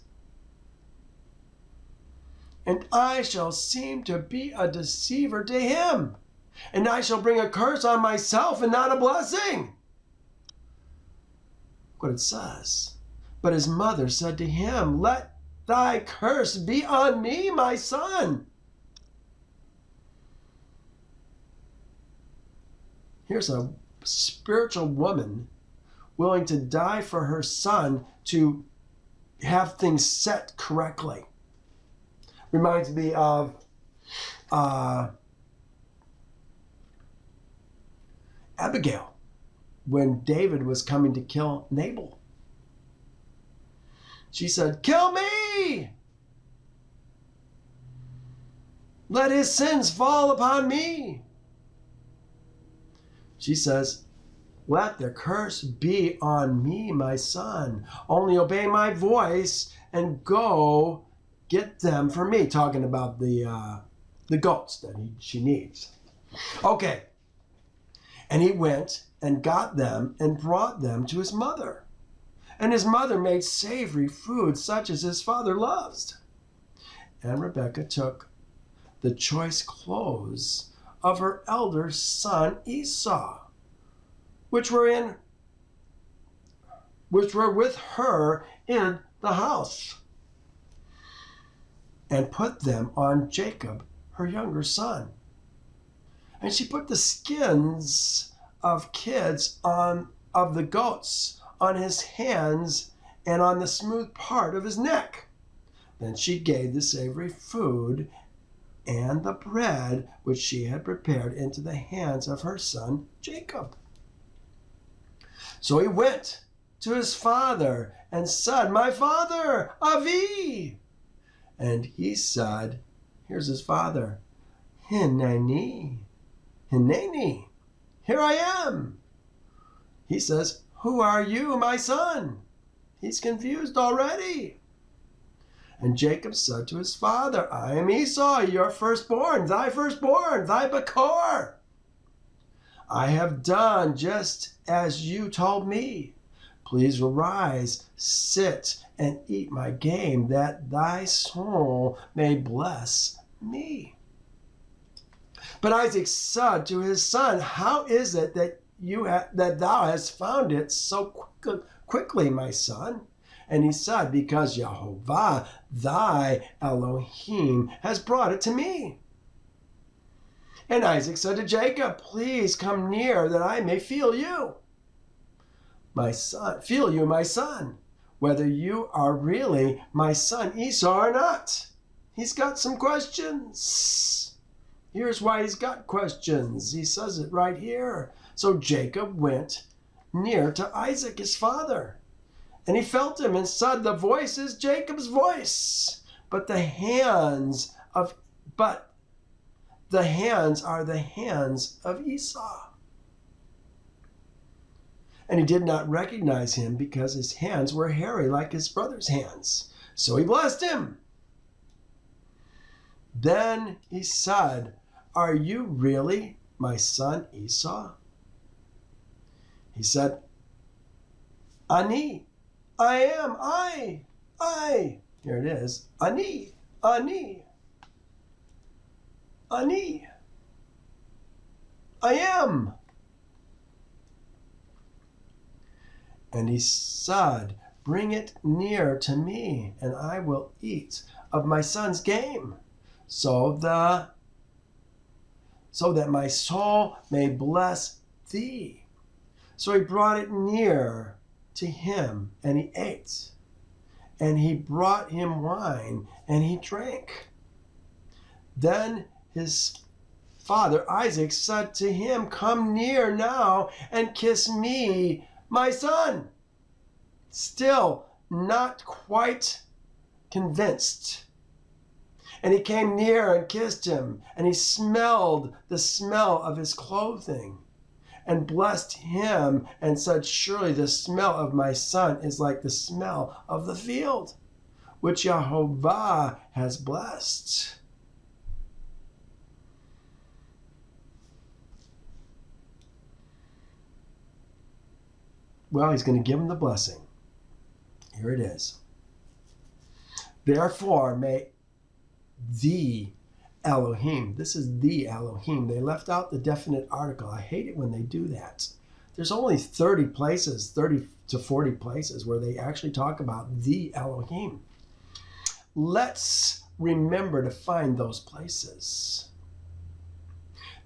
And I shall seem to be a deceiver to him, and I shall bring a curse on myself and not a blessing. What it says. But his mother said to him, "Let thy curse be on me, my son." Here's a spiritual woman willing to die for her son to have things set correctly. Reminds me of Abigail when David was coming to kill Nabal. She said, "Kill me! Let his sins fall upon me." She says, "Let the curse be on me, my son. Only obey my voice and go get them for me." Talking about the goats that she needs. Okay. And he went and got them and brought them to his mother. And his mother made savory food such as his father loves. And Rebekah took the choice clothes of her elder son Esau, which were with her in the house, and put them on Jacob, her younger son. And she put the skins of kids of the goats on his hands and on the smooth part of his neck. Then she gave the savory food and the bread which she had prepared into the hands of her son Jacob. So he went to his father and said, "My father, Avi." And he said, here's his father, "Hineni, Hineni, here I am." He says, "Who are you, my son?" He's confused already. And Jacob said to his father, "I am Esau, your firstborn, thy Bakor. I have done just as you told me. Please arise, sit, and eat my game, that thy soul may bless me." But Isaac said to his son, "How is it that thou hast found it so quickly, my son?" And he said, "Because Jehovah, thy Elohim, has brought it to me." And Isaac said to Jacob, "Please come near that I may feel you, my son, whether you are really my son Esau or not." He's got some questions. Here's why he's got questions. He says it right here. So Jacob went near to Isaac, his father, and he felt him and said, "The voice is Jacob's voice, but the hands are the hands of Esau." And he did not recognize him because his hands were hairy like his brother's hands. So he blessed him. Then he said, "Are you really my son Esau?" He said, "Ani, I am, I." Here it is. Ani, I am. And he said, bring it near to me, and I will eat of my son's game, so that my soul may bless thee. So he brought it near to him, and he ate. And he brought him wine, and he drank. Then his father Isaac said to him, come near now and kiss me, my son. Still not quite convinced. And he came near and kissed him, and he smelled the smell of his clothing, and blessed him, and said, surely the smell of my son is like the smell of the field, which Jehovah has blessed. Well, he's going to give him the blessing. Here it is. Therefore may the Elohim, this is the Elohim. They left out the definite article. I hate it when they do that. There's only 30 to 40 places where they actually talk about the Elohim. Let's remember to find those places.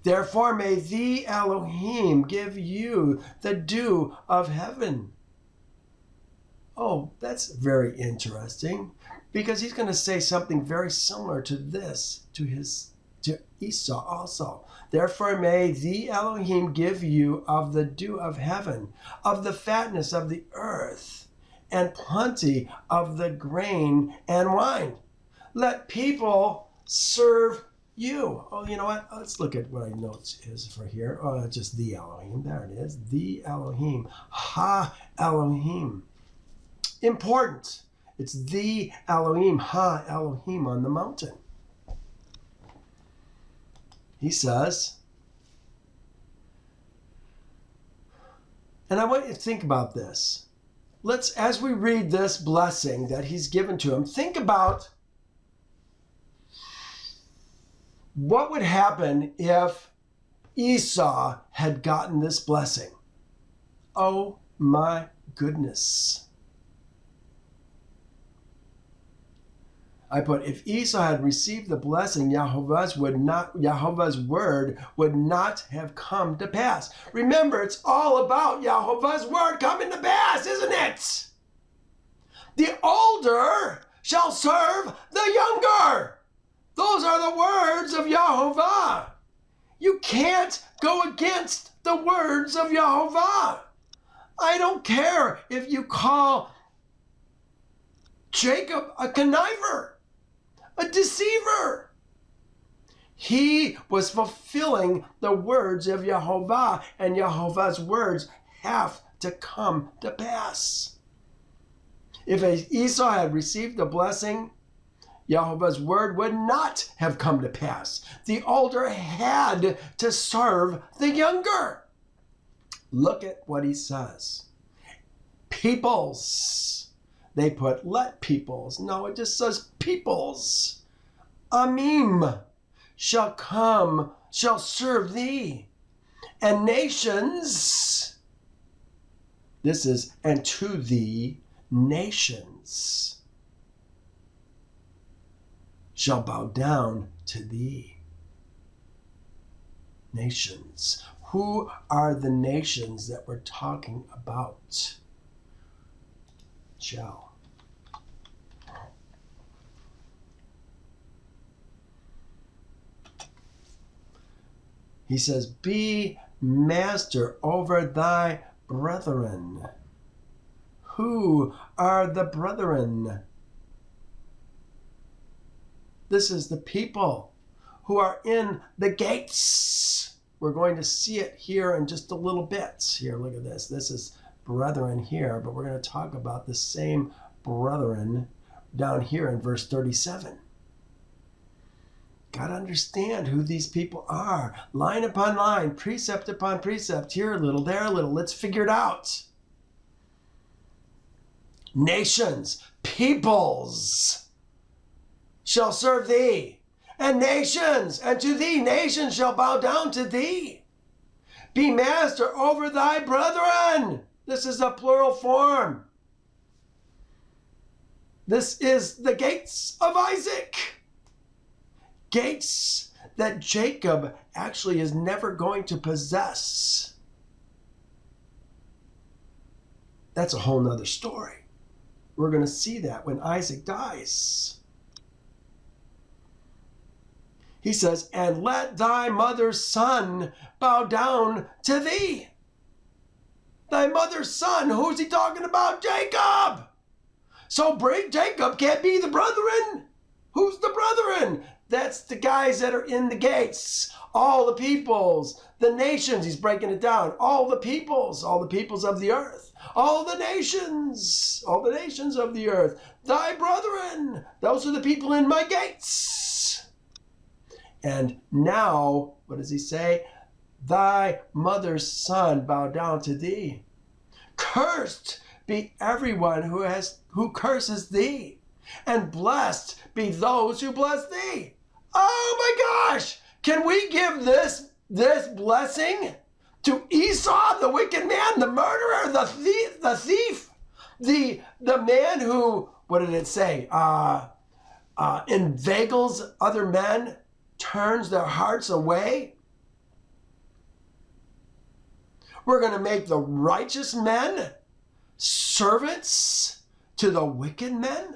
Therefore may the Elohim give you the dew of heaven. Oh, that's very interesting, because he's going to say something very similar to this to Esau also. Therefore may the Elohim give you of the dew of heaven, of the fatness of the earth, and plenty of the grain and wine. Let people serve you. Oh, you know what? Let's look at what I notes is for here. Oh, just the Elohim. There it is. The Elohim. Ha Elohim. Important. It's the Elohim. Ha Elohim on the mountain. He says, and I want you to think about this. Let's, as we read this blessing that he's given to him, think about what would happen if Esau had gotten this blessing. Oh my goodness. I put, if Esau had received the blessing, Yahovah's word would not have come to pass. Remember, it's all about Yahovah's word coming to pass, isn't it? The older shall serve the younger. Those are the words of Yahovah. You can't go against the words of Yahovah. I don't care if you call Jacob a conniver, a deceiver. He was fulfilling the words of Yahovah, and Yahovah's words have to come to pass. If Esau had received the blessing, Yahovah's word would not have come to pass. The older had to serve the younger. Look at what he says. Peoples. They put let peoples. No, it just says peoples. Amim shall come, shall serve thee. And nations. This is, and to thee nations shall bow down to thee. Nations. Who are the nations that we're talking about? Shall. He says, be master over thy brethren. Who are the brethren? This is the people who are in the gates. We're going to see it here in just a little bit. Here, look at this. This is brethren here, but we're going to talk about the same brethren down here in verse 37. Got to understand who these people are. Line upon line, precept upon precept, here a little, there a little. Let's figure it out. Nations, peoples shall serve thee, and nations, and to thee nations shall bow down to thee. Be master over thy brethren. This is a plural form. This is the gates of Isaac. Gates that Jacob actually is never going to possess. That's a whole nother story. We're going to see that when Isaac dies. He says, and let thy mother's son bow down to thee. Thy mother's son, who's he talking about? Jacob. So Jacob can't be the brethren. Who's the brethren? That's the guys that are in the gates. All the peoples, the nations, he's breaking it down. All the peoples of the earth. All the nations of the earth. Thy brethren, those are the people in my gates. And now, what does he say? Thy mother's son bow down to thee. Cursed be everyone who curses thee, and blessed be those who bless thee. Oh my gosh! Can we give this blessing to Esau, the wicked man, the murderer, the thief, the man who, what did it say? Inveigles other men, turns their hearts away. We're going to make the righteous men servants to the wicked men.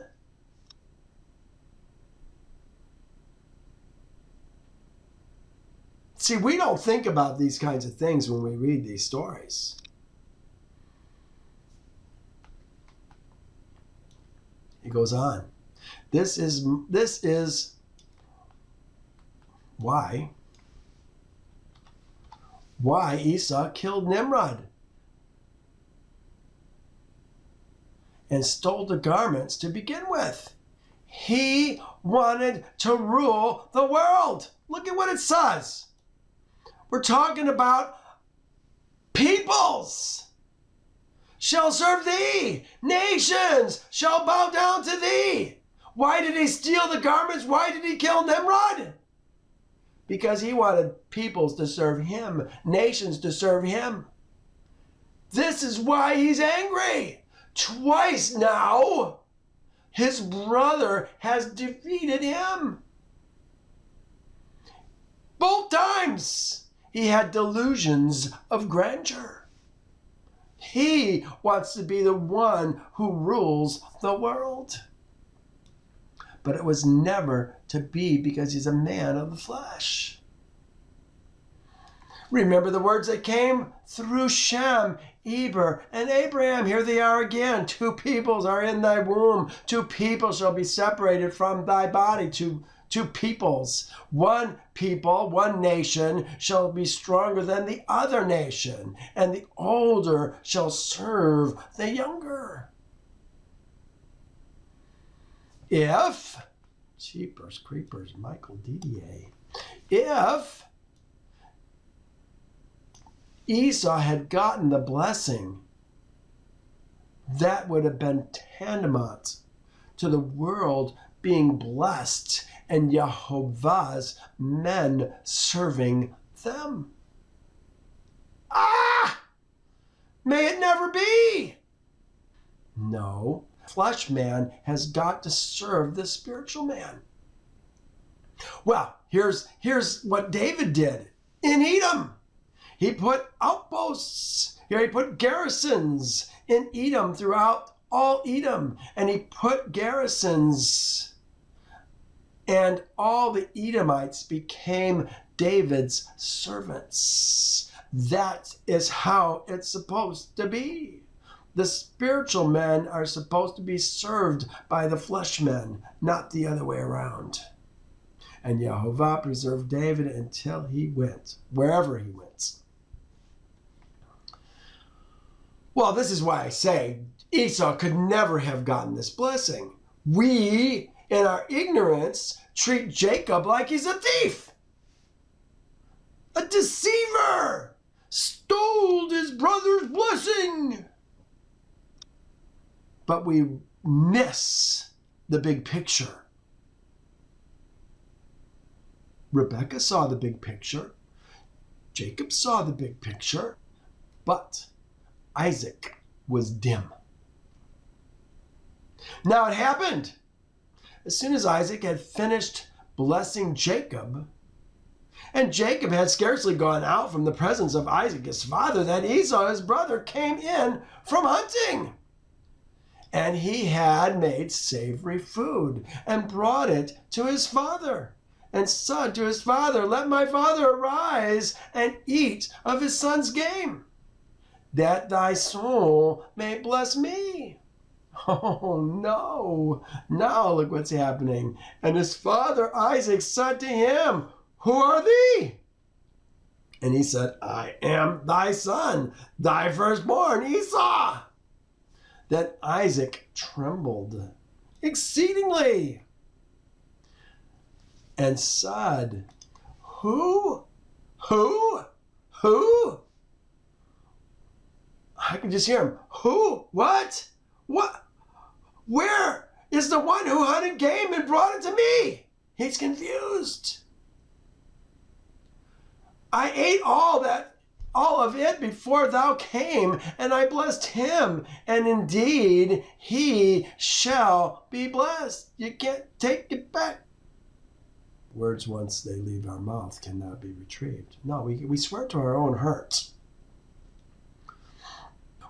See, we don't think about these kinds of things when we read these stories. He goes on. This is why Esau killed Nimrod and stole the garments to begin with. He wanted to rule the world. Look at what it says. We're talking about peoples shall serve thee. Nations shall bow down to thee. Why did he steal the garments? Why did he kill Nimrod? Because he wanted peoples to serve him, nations to serve him. This is why he's angry. Twice now, his brother has defeated him. Both times. He had delusions of grandeur. He wants to be the one who rules the world. But it was never to be because he's a man of the flesh. Remember the words that came through Shem, Eber, and Abraham. Here they are again. 2 peoples are in thy womb. 2 peoples shall be separated from thy body. Two peoples. 1 people, 1 nation shall be stronger than the other nation, and the older shall serve the younger. If, Jeepers Creepers, Michael Didier, if Esau had gotten the blessing, that would have been tantamount to the world being blessed and Jehovah's men serving them. May it never be. No, flesh man has got to serve the spiritual man. Well, here's what David did in Edom. He put outposts. Here he put garrisons in Edom throughout all Edom. And he put garrisons. And all the Edomites became David's servants. That is how it's supposed to be. The spiritual men are supposed to be served by the flesh men, not the other way around. And Jehovah preserved David until he went, wherever he went. Well, this is why I say Esau could never have gotten this blessing. We, in our ignorance, treat Jacob like he's a thief, a deceiver, stole his brother's blessing. But we miss the big picture. Rebekah saw the big picture. Jacob saw the big picture. But Isaac was dim. Now it happened, as soon as Isaac had finished blessing Jacob, and Jacob had scarcely gone out from the presence of Isaac his father, that Esau his brother came in from hunting. And he had made savory food and brought it to his father, and said to his father, "Let my father arise and eat of his son's game, that thy soul may bless me." Oh no, now look what's happening. And his father Isaac said to him, "Who are thee?" And he said, "I am thy son, thy firstborn, Esau." Then Isaac trembled exceedingly and said, Who? I can just hear him. Who? What? Where is the one who hunted game and brought it to me? He's confused. I ate all of it before thou came, and I blessed him, and indeed he shall be blessed. You can't take it back. Words, once they leave our mouth, cannot be retrieved. No, we swear to our own hurt.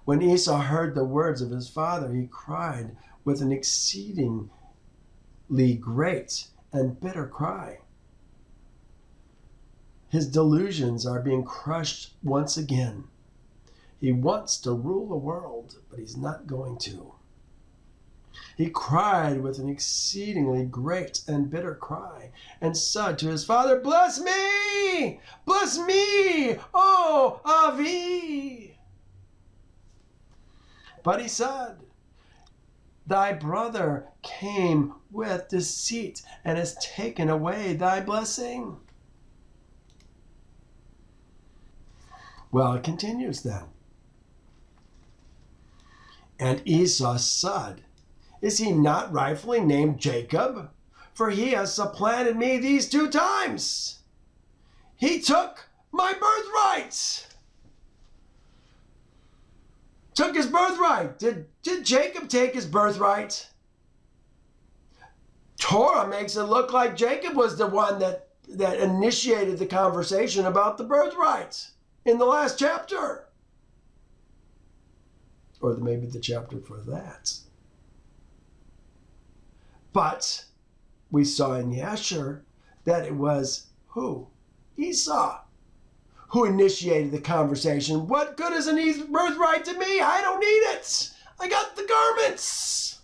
When Esau heard the words of his father, he cried with an exceedingly great and bitter cry. His delusions are being crushed once again. He wants to rule the world, but he's not going to. He cried with an exceedingly great and bitter cry, and said to his father, "Bless me! Bless me, O Avi!" But he said, "Thy brother came with deceit and has taken away thy blessing." Well, it continues then. And Esau said, "Is he not rightfully named Jacob? For he has supplanted me these 2 times. He took my birthright." Took his birthright. Did Jacob take his birthright? Torah makes it look like Jacob was the one that initiated the conversation about the birthright in the last chapter. Or maybe the chapter for that. But we saw in Yasher that it was who? Esau, who initiated the conversation. What good is an birthright to me? I don't need it. I got the garments.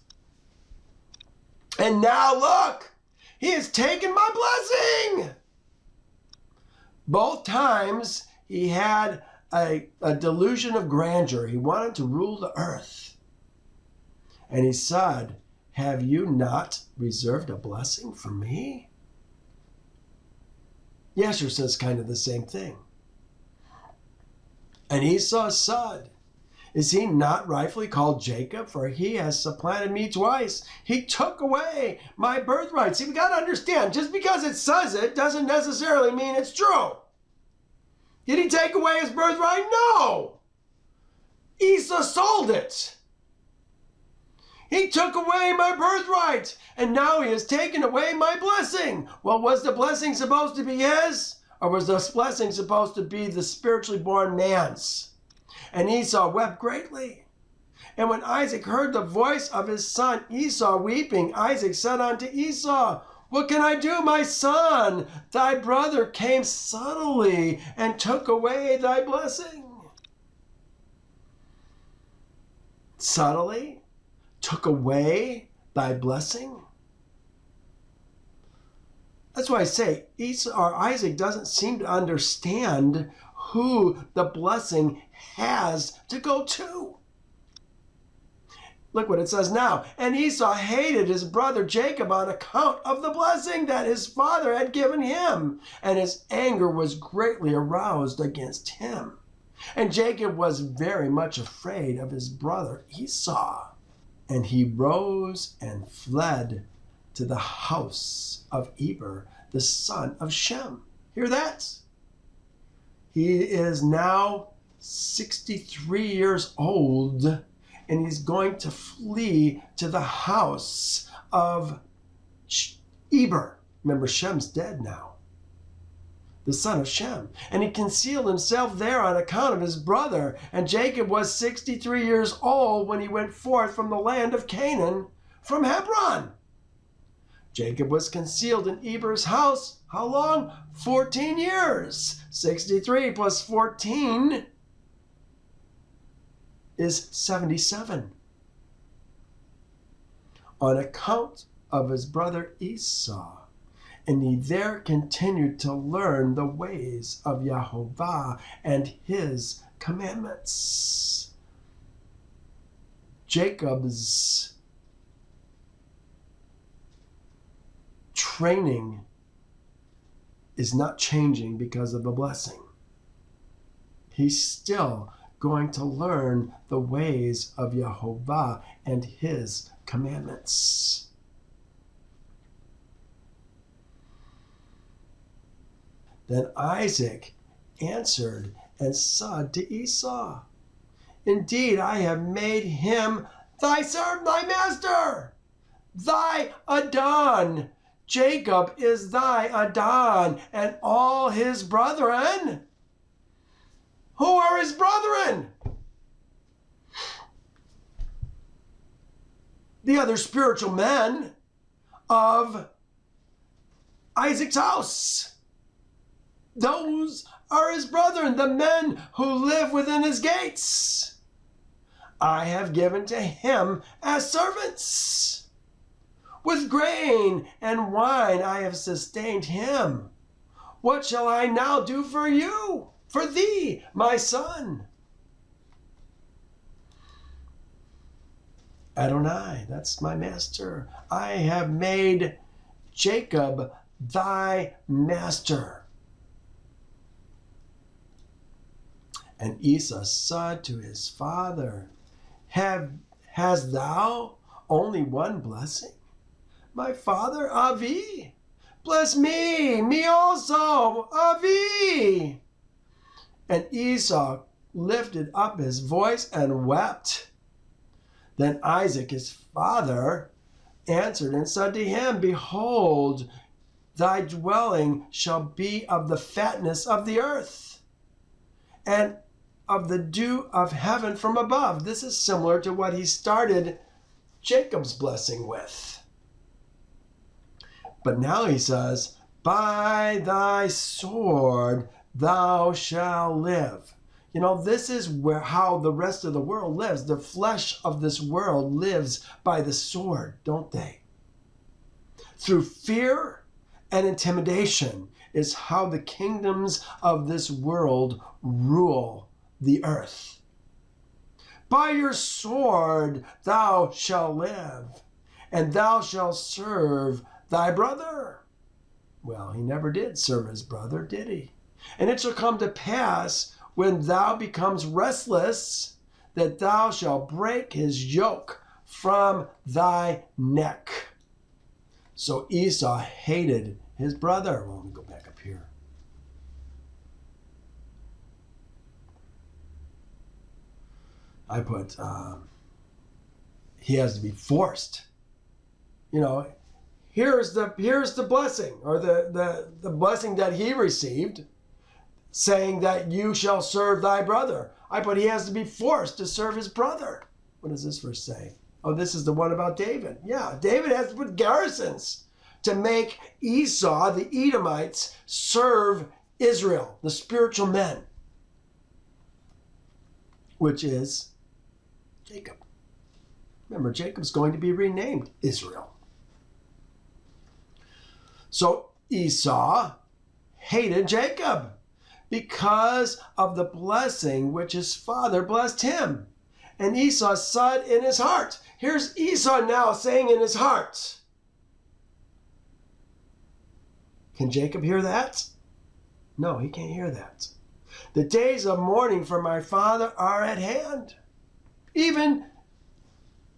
And now look, he has taken my blessing. Both times he had a delusion of grandeur. He wanted to rule the earth. And he said, "Have you not reserved a blessing for me?" Yasher says kind of the same thing. And Esau said, "Is he not rightfully called Jacob? For he has supplanted me twice. He took away my birthright." See, we got to understand, just because it says it doesn't necessarily mean it's true. Did he take away his birthright? No. Esau sold it. He took away my birthright, and now he has taken away my blessing. Well, was the blessing supposed to be his? Or was the blessing supposed to be the spiritually born man's? And Esau wept greatly. And when Isaac heard the voice of his son Esau weeping, Isaac said unto Esau, "What can I do, my son? Thy brother came subtly and took away thy blessing." Subtly took away thy blessing? That's why I say Isaac doesn't seem to understand who the blessing has to go to. Look what it says now. And Esau hated his brother Jacob on account of the blessing that his father had given him, and his anger was greatly aroused against him. And Jacob was very much afraid of his brother Esau. And he rose and fled to the house of Eber, the son of Shem. Hear that? He is now 63 years old, and he's going to flee to the house of Eber. Remember, Shem's dead now, the son of Shem. And he concealed himself there on account of his brother. And Jacob was 63 years old when he went forth from the land of Canaan from Hebron. Jacob was concealed in Eber's house. How long? 14 years. 63 plus 14 is 77. On account of his brother Esau. And he there continued to learn the ways of Yahovah and his commandments. Jacob's training is not changing because of the blessing. He's still going to learn the ways of Yahovah and his commandments. Then Isaac answered and said to Esau, Indeed, I have made him thy servant, thy master, thy Adon. Jacob is thy Adon, and all his brethren. Who are his brethren? The other spiritual men of Isaac's house. Those are his brethren, the men who live within his gates. I have given to him as servants. With grain and wine I have sustained him. What shall I now do for you, for thee, my son? Adonai, that's my master. I have made Jacob thy master. And Esau said to his father, Hast thou only one blessing? My father, Avi, bless me also, Avi. And Esau lifted up his voice and wept. Then Isaac, his father, answered and said to him, Behold, thy dwelling shall be of the fatness of the earth, and of the dew of heaven from above. This is similar to what he started Jacob's blessing with. But now he says, By thy sword thou shalt live. You know, this is how the rest of the world lives. The flesh of this world lives by the sword, don't they? Through fear and intimidation is how the kingdoms of this world rule the earth. By your sword thou shalt live, and thou shalt serve thy brother. Well, he never did serve his brother, did he? And it shall come to pass, when thou becomes restless, that thou shalt break his yoke from thy neck. So Esau hated his brother. Well, let me go back up here. I put, he has to be forced. You know, here's the blessing, or the blessing that he received, saying that you shall serve thy brother. I put he has to be forced to serve his brother. What does this verse say? Oh, this is the one about David. Yeah, David has to put garrisons to make Esau, the Edomites, serve Israel, the spiritual men, which is Jacob. Remember, Jacob's going to be renamed Israel. So Esau hated Jacob because of the blessing which his father blessed him. And Esau said in his heart. Here's Esau now saying in his heart. Can Jacob hear that? No, he can't hear that. The days of mourning for my father are at hand. Even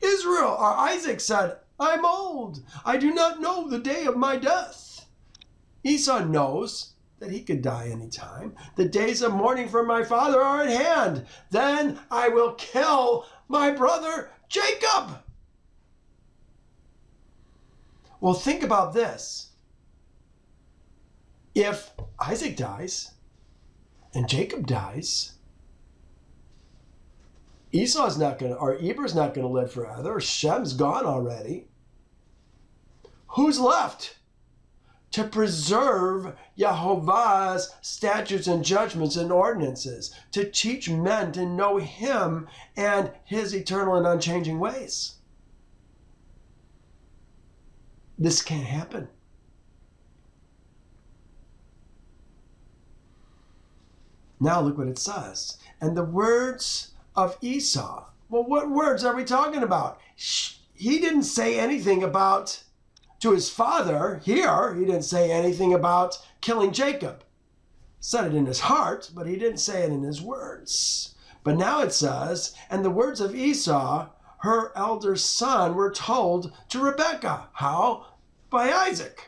Israel, or Isaac, said, I'm old. I do not know the day of my death. Esau knows that he could die any time. The days of mourning for my father are at hand. Then I will kill my brother Jacob. Well, think about this. If Isaac dies and Jacob dies, Eber's not going to live forever. Shem's gone already. Who's left to preserve Yehovah's statutes and judgments and ordinances, to teach men to know him and his eternal and unchanging ways? This can't happen. Now look what it says. And the words of Esau. Well, what words are we talking about? He didn't say anything about, to his father here, he didn't say anything about killing Jacob. Said it in his heart, but he didn't say it in his words. But now it says, and the words of Esau, her elder son, were told to Rebekah. How? By Isaac.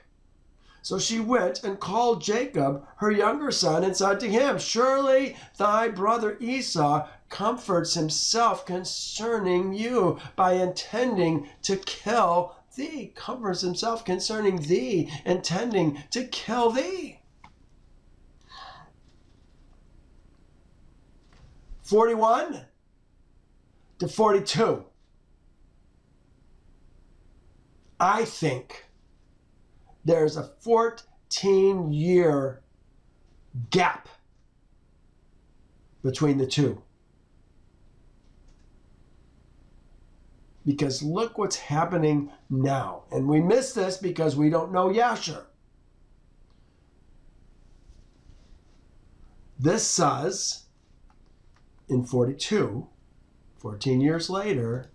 So she went and called Jacob, her younger son, and said to him, surely thy brother Esau comforts himself concerning you by intending to kill thee. Comforts himself concerning thee, intending to kill thee. 41 to 42. I think there's a 14-year gap between the two. Because look what's happening now. And we miss this because we don't know Yasher. This says in 42, 14 years later,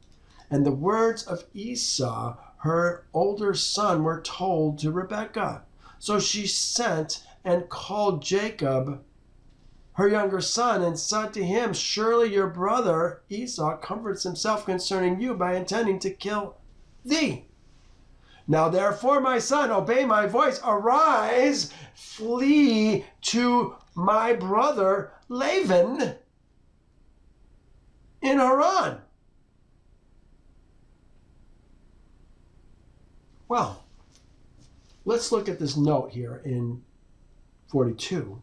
and the words of Esau, her older son, were told to Rebekah. So she sent and called Jacob, her younger son, and said to him, surely your brother Esau comforts himself concerning you by intending to kill thee. Now therefore, my son, obey my voice. Arise, flee to my brother Laban in Haran. Well, let's look at this note here in 42,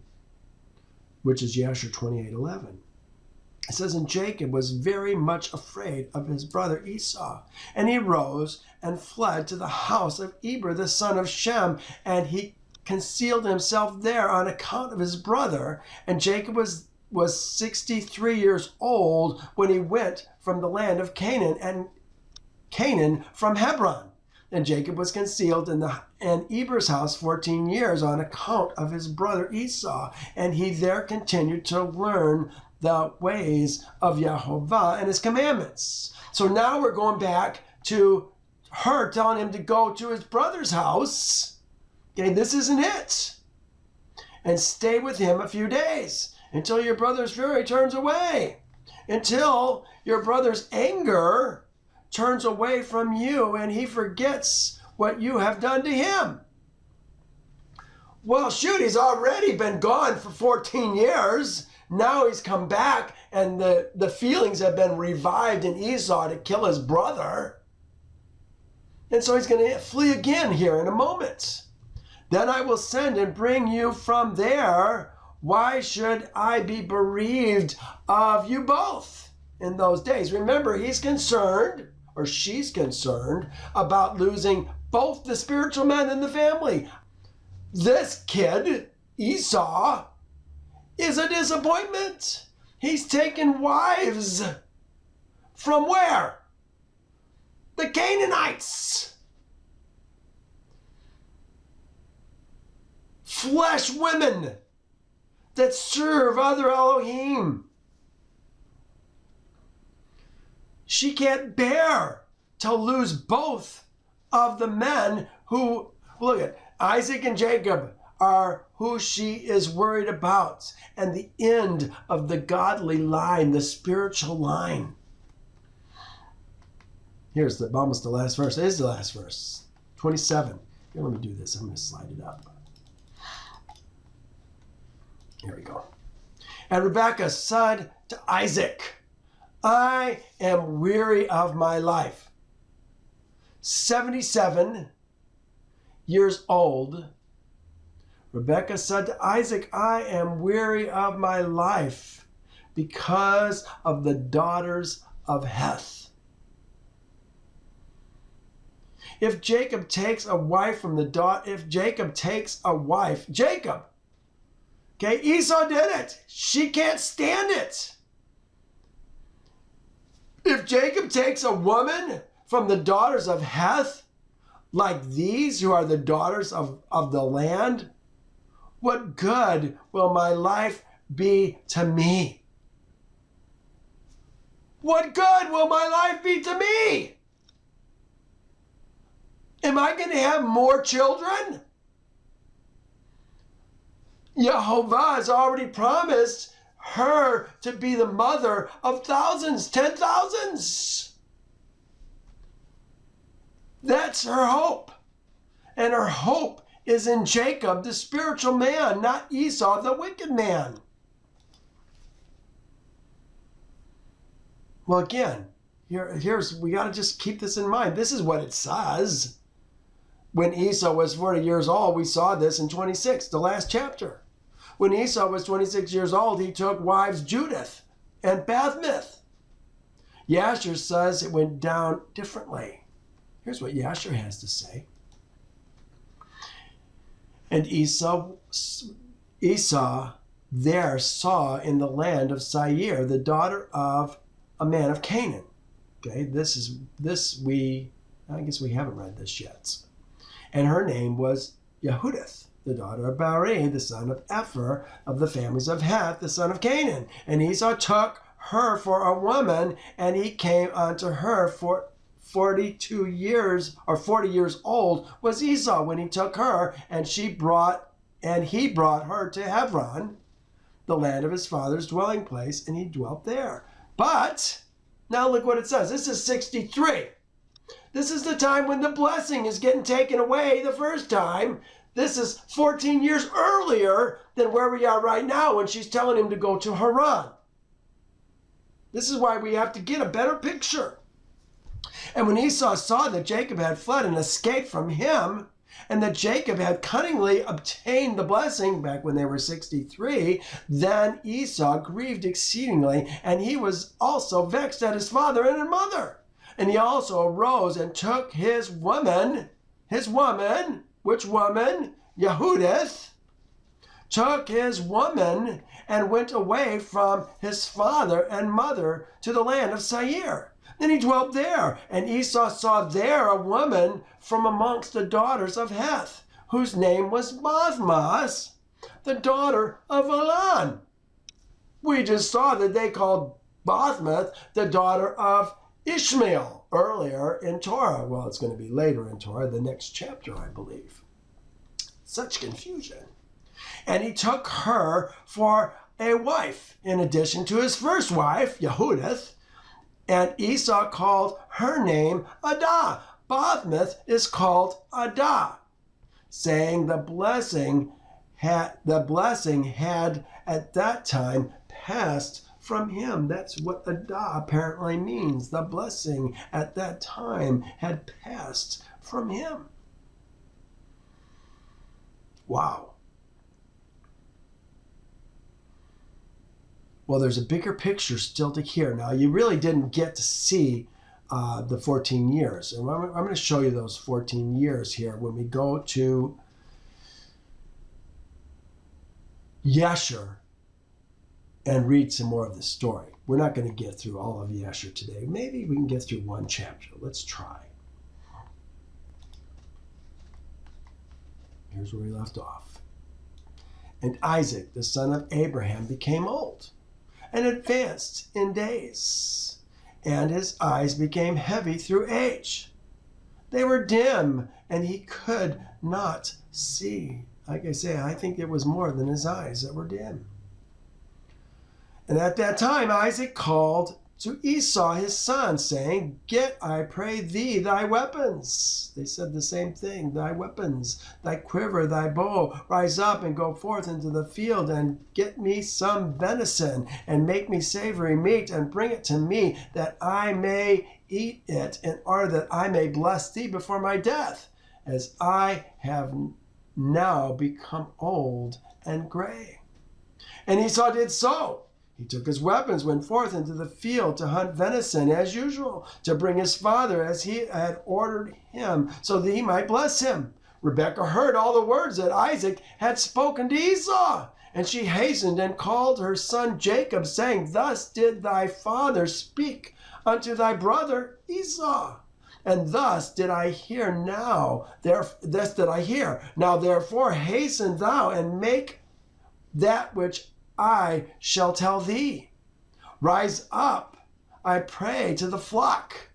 which is Yasher 28:11. It says, and Jacob was very much afraid of his brother Esau, and he rose and fled to the house of Eber, the son of Shem, and he concealed himself there on account of his brother. And Jacob was 63 years old when he went from the land of Canaan, and Canaan from Hebron. And Jacob was concealed in Eber's house 14 years on account of his brother Esau, and he there continued to learn the ways of Yehovah and his commandments. So now we're going back to her telling him to go to his brother's house. Okay, this isn't it. And stay with him a few days until your brother's fury turns away, until your brother's anger turns away from you and he forgets what you have done to him. Well, shoot, he's already been gone for 14 years. Now he's come back and the feelings have been revived in Esau to kill his brother. And so he's going to flee again here in a moment. Then I will send and bring you from there. Why should I be bereaved of you both in those days? Remember, he's concerned, or she's concerned, about losing both the spiritual men in the family. This kid, Esau, is a disappointment. He's taken wives from where? The Canaanites. Flesh women that serve other Elohim. She can't bear to lose both of the men who, look at Isaac and Jacob are who she is worried about, and the end of the godly line, the spiritual line. Here's almost the last verse. It is the last verse. 27. Here, let me do this. I'm going to slide it up. Here we go. And Rebekah said to Isaac, I am weary of my life. 77 years old, Rebekah said to Isaac, I am weary of my life because of the daughters of Heth. If Jacob takes a wife from the daughter, Jacob, okay, Esau did it. She can't stand it. If Jacob takes a woman from the daughters of Heth, like these who are the daughters of the land, what good will my life be to me? What good will my life be to me? Am I going to have more children? Jehovah has already promised her to be the mother of thousands, 10,000s. That's her hope. And her hope is in Jacob, the spiritual man, not Esau, the wicked man. Well, again, we got to just keep this in mind. This is what it says. When Esau was 40 years old, we saw this in 26, the last chapter. When Esau was 26 years old, he took wives Judith and Bathmith. Yasher says it went down differently. Here's what Yasher has to say. And Esau there saw in the land of Seir the daughter of a man of Canaan. Okay, I guess we haven't read this yet. And her name was Yehudith, the daughter of Bari, the son of Epher, of the families of Heth, the son of Canaan. And Esau took her for a woman, and he came unto her for 42 years, or 40 years old was Esau when he took her, and he brought her to Hebron, the land of his father's dwelling place, and he dwelt there. But now look what it says. This is 63. This is the time when the blessing is getting taken away the first time. This is 14 years earlier than where we are right now when she's telling him to go to Haran. This is why we have to get a better picture. And when Esau saw that Jacob had fled and escaped from him, and that Jacob had cunningly obtained the blessing back when they were 63, then Esau grieved exceedingly, and he was also vexed at his father and his mother. And he also arose and took his woman, which woman? Yehudith, took his woman and went away from his father and mother to the land of Seir. Then he dwelt there, and Esau saw there a woman from amongst the daughters of Heth, whose name was Bathmas, the daughter of Elon. We just saw that they called Bathmath the daughter of Ishmael earlier in Torah. Well, it's going to be later in Torah, the next chapter, I believe. Such confusion. And he took her for a wife, in addition to his first wife, Yehudith. And Esau called her name Adah. Bathmath is called Adah, saying the blessing had at that time passed from him. That's what Adah apparently means. The blessing at that time had passed from him. Wow. Well, there's a bigger picture still to hear. Now, you really didn't get to see the 14 years. And I'm going to show you those 14 years here when we go to Yasher and read some more of the story. We're not going to get through all of Yasher today. Maybe we can get through one chapter. Let's try. Here's where we left off. And Isaac, the son of Abraham, became old and advanced in days, and his eyes became heavy through age. They were dim, and he could not see. Like I say, I think it was more than his eyes that were dim. And at that time, Isaac called to Esau his son, saying, Get, I pray thee, thy weapons. They said the same thing, thy weapons, thy quiver, thy bow. Rise up and go forth into the field and get me some venison and make me savory meat and bring it to me that I may eat it in order that I may bless thee before my death, as I have now become old and gray. And Esau did so. He took his weapons, went forth into the field to hunt venison as usual, to bring his father as he had ordered him, so that he might bless him. Rebekah heard all the words that Isaac had spoken to Esau, and she hastened and called her son Jacob, saying, Thus did thy father speak unto thy brother Esau. And thus did I hear now, thus did I hear. Now therefore hasten thou and make that which I shall tell thee. Rise up, I pray, to the flock.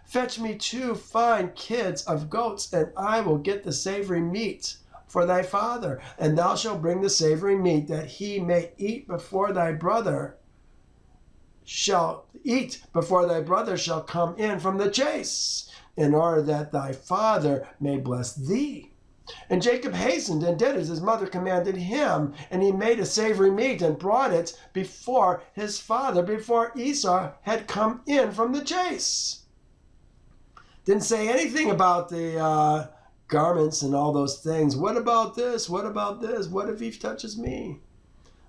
Fetch me 2 fine kids of goats, and I will get the savory meat for thy father. And thou shalt bring the savory meat, that he may eat before thy brother shall come in from the chase, in order that thy father may bless thee. And Jacob hastened and did as his mother commanded him, and he made a savory meat and brought it before his father, before Esau had come in from the chase. Didn't say anything about the garments and all those things. What about this? What about this? What if he touches me?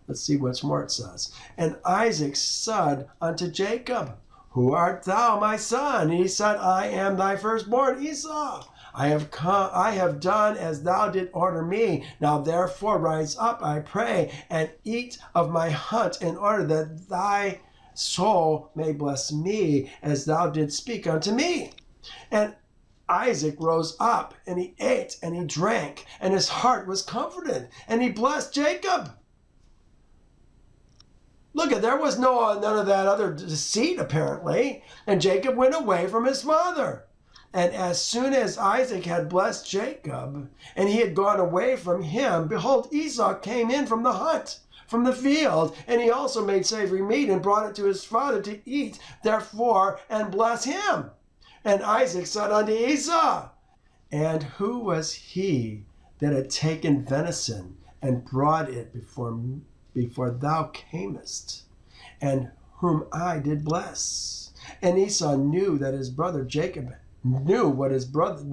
Let's see what's more it says. And Isaac said unto Jacob, Who art thou, my son? And he said, I am thy firstborn Esau. I have done as thou did order me. Now therefore rise up, I pray, and eat of my hunt, in order that thy soul may bless me, as thou didst speak unto me. And Isaac rose up, and he ate, and he drank, and his heart was comforted, and he blessed Jacob. Look, there was none of that other deceit, apparently. And Jacob went away from his father. And as soon as Isaac had blessed Jacob, and he had gone away from him, behold, Esau came in from the hunt, from the field, and he also made savory meat and brought it to his father to eat, therefore, and bless him. And Isaac said unto Esau, And who was he that had taken venison and brought it before thou camest, and whom I did bless? And Esau knew that his brother Jacob knew what his brother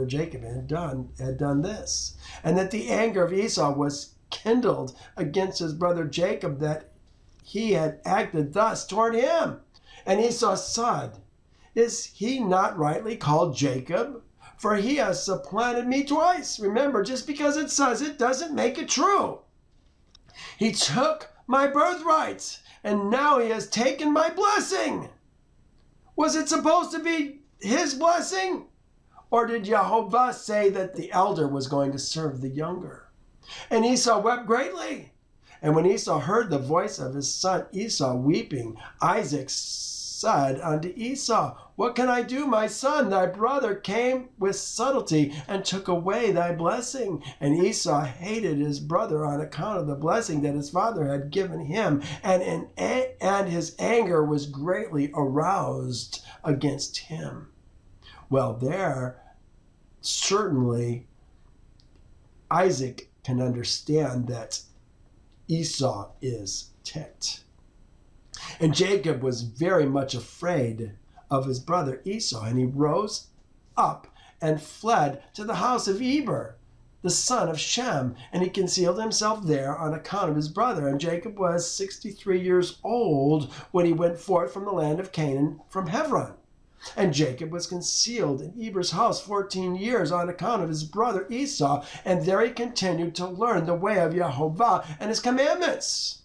Jacob had done this, and that the anger of Esau was kindled against his brother Jacob, that he had acted thus toward him. And Esau said, Is he not rightly called Jacob? For he has supplanted me twice. Remember, just because it says it doesn't make it true. He took my birthright, and now he has taken my blessing. Was it supposed to be his blessing? Or did Jehovah say that the elder was going to serve the younger? And Esau wept greatly. And when Esau heard the voice of his son Esau weeping, Isaac said unto Esau, What can I do, my son? Thy brother came with subtlety and took away thy blessing. And Esau hated his brother on account of the blessing that his father had given him, and his anger was greatly aroused against him. Well, there, certainly, Isaac can understand that Esau is ticked. And Jacob was very much afraid of his brother Esau, and he rose up and fled to the house of Eber, the son of Shem, and he concealed himself there on account of his brother. And Jacob was 63 years old when he went forth from the land of Canaan from Hebron. And Jacob was concealed in Eber's house 14 years on account of his brother Esau, and there he continued to learn the way of Jehovah and his commandments.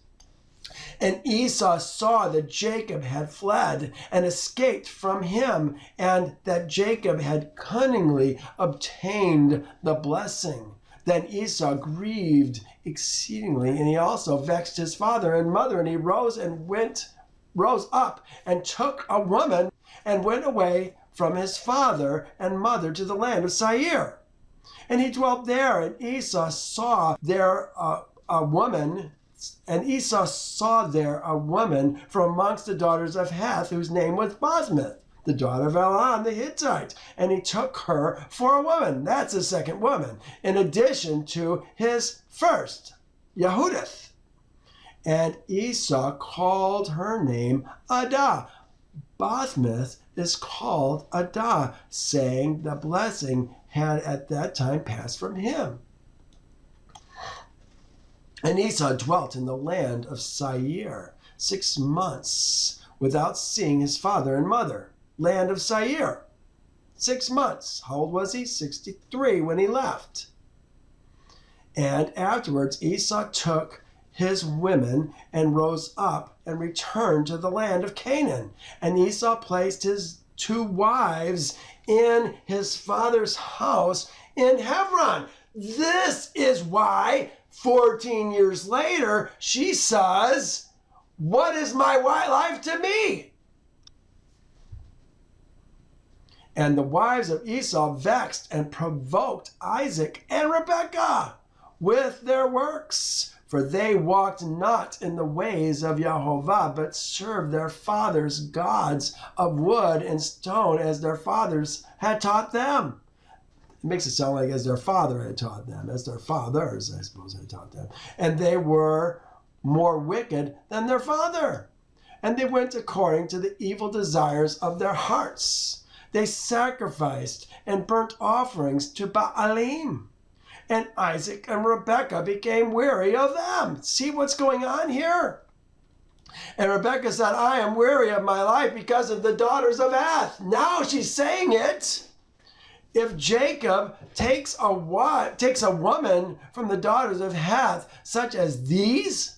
And Esau saw that Jacob had fled and escaped from him, and that Jacob had cunningly obtained the blessing. Then Esau grieved exceedingly, and he also vexed his father and mother, and he rose up and took a woman and went away from his father and mother to the land of Seir. And he dwelt there, and Esau saw there a woman And Esau saw there a woman from amongst the daughters of Heth, whose name was Basmath, the daughter of Elon the Hittite, and he took her for a woman. That's his second woman, in addition to his first, Yehudith. And Esau called her name Adah. Basmath is called Adah, saying the blessing had at that time passed from him. And Esau dwelt in the land of Seir 6 months without seeing his father and mother. Land of Seir. 6 months. How old was he? 63 when he left. And afterwards Esau took his women and rose up and returned to the land of Canaan. And Esau placed his 2 wives in his father's house in Hebron. This is why 14 years later she says, "What is my life to me?" And the wives of Esau vexed and provoked Isaac and Rebekah with their works, for they walked not in the ways of Jehovah, but served their fathers' gods of wood and stone, as their fathers had taught them. It makes it sound like as their father had taught them, as their fathers, I suppose, had taught them. And they were more wicked than their father. And they went according to the evil desires of their hearts. They sacrificed and burnt offerings to Baalim. And Isaac and Rebekah became weary of them. See what's going on here? And Rebekah said, "I am weary of my life because of the daughters of Heth." Now she's saying it. If Jacob takes a woman from the daughters of Heth, such as these,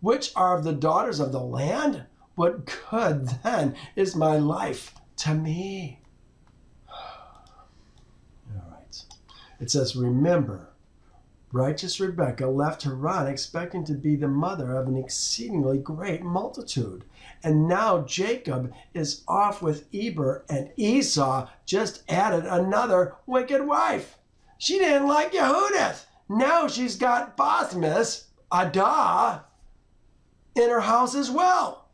which are of the daughters of the land, what good then is my life to me? All right. It says, "Remember, righteous Rebekah left Haran, expecting to be the mother of an exceedingly great multitude. And now Jacob is off with Eber, and Esau just added another wicked wife. She didn't like Yehudith. Now she's got Basmath, Adah, in her house as well."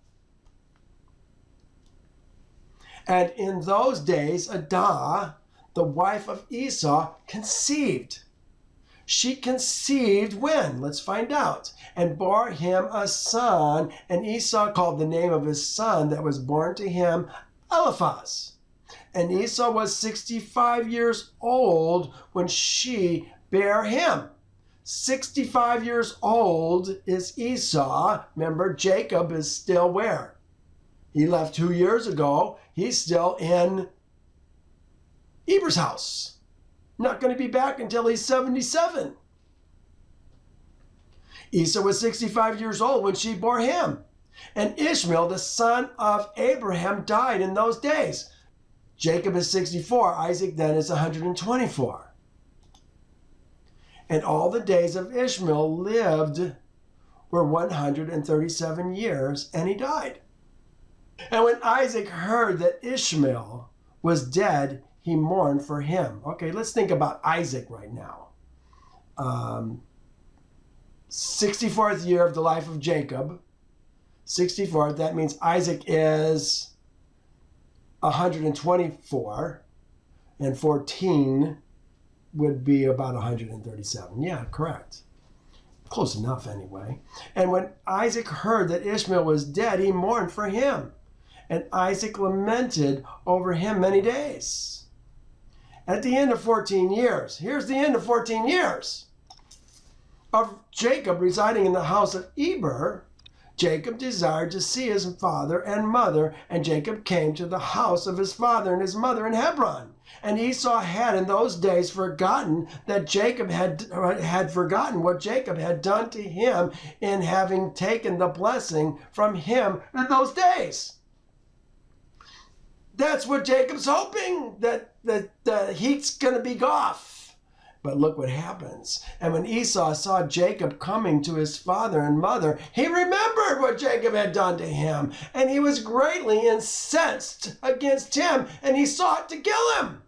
And in those days, Adah, the wife of Esau, conceived. She conceived when? Let's find out. "And bore him a son, and Esau called the name of his son that was born to him Eliphaz. And Esau was 65 years old when she bare him." 65 years old is Esau. Remember, Jacob is still where? He left 2 years ago. He's still in Eber's house. Not going to be back until he's 77. Esau was 65 years old when she bore him. And Ishmael, the son of Abraham, died in those days. Jacob is 64. Isaac then is 124. And all the days of Ishmael lived were 137 years, and he died. And when Isaac heard that Ishmael was dead, he mourned for him. Okay, let's think about Isaac right now. 64th year of the life of Jacob. 64th, that means Isaac is 124, and 14 would be about 137. Yeah, correct. Close enough anyway. And when Isaac heard that Ishmael was dead, he mourned for him. And Isaac lamented over him many days. At the end of 14 years, here's the end of 14 years of Jacob residing in the house of Eber, Jacob desired to see his father and mother, and Jacob came to the house of his father and his mother in Hebron. And Esau had in those days forgotten that Jacob had forgotten what Jacob had done to him in having taken the blessing from him in those days. That's what Jacob's hoping, that the heat's going to be off. But look what happens. And when Esau saw Jacob coming to his father and mother, he remembered what Jacob had done to him, and he was greatly incensed against him, and he sought to kill him.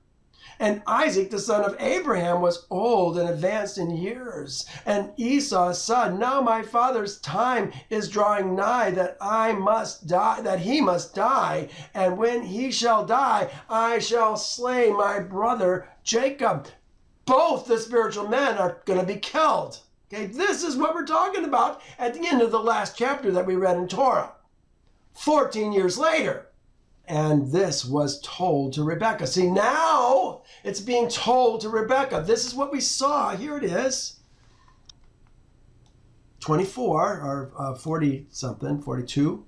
And Isaac, the son of Abraham, was old and advanced in years. And Esau said, now my father's time is drawing nigh that I must die, that he must die. And when he shall die, I shall slay my brother Jacob. Both the spiritual men are going to be killed. Okay, this is what we're talking about at the end of the last chapter that we read in Torah. 14 years later. And this was told to Rebekah. See, now it's being told to Rebekah. This is what we saw. Here it is. 24 or 40 something, 42.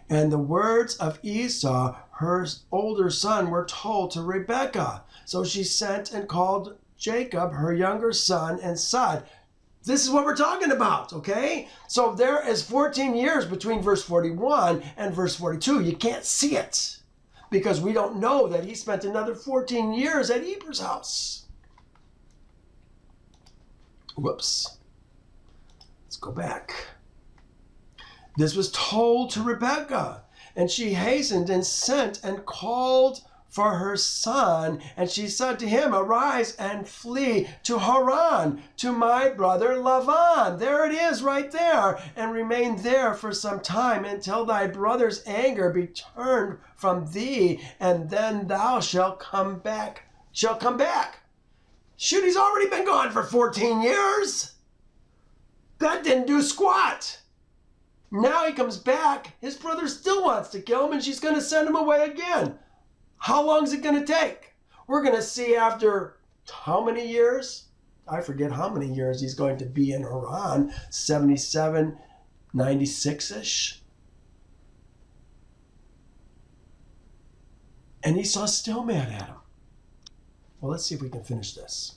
And the words of Esau, her older son, were told to Rebekah. So she sent and called Jacob, her younger son, and said, this is what we're talking about, okay? So there is 14 years between verse 41 and verse 42. You can't see it because we don't know that he spent another 14 years at Eber's house. Whoops. Let's go back. This was told to Rebekah, and she hastened and sent and called for her son, and she said to him, arise and flee to Haran, to my brother Laban. There it is right there, and remain there for some time until thy brother's anger be turned from thee, and then thou shalt come back. Shoot, he's already been gone for 14 years. That didn't do squat. Now he comes back, his brother still wants to kill him, and she's going to send him away again. How long is it going to take? We're going to see after how many years? I forget how many years he's going to be in Haran, 77, 96-ish. And Esau's still mad at him. Well, let's see if we can finish this.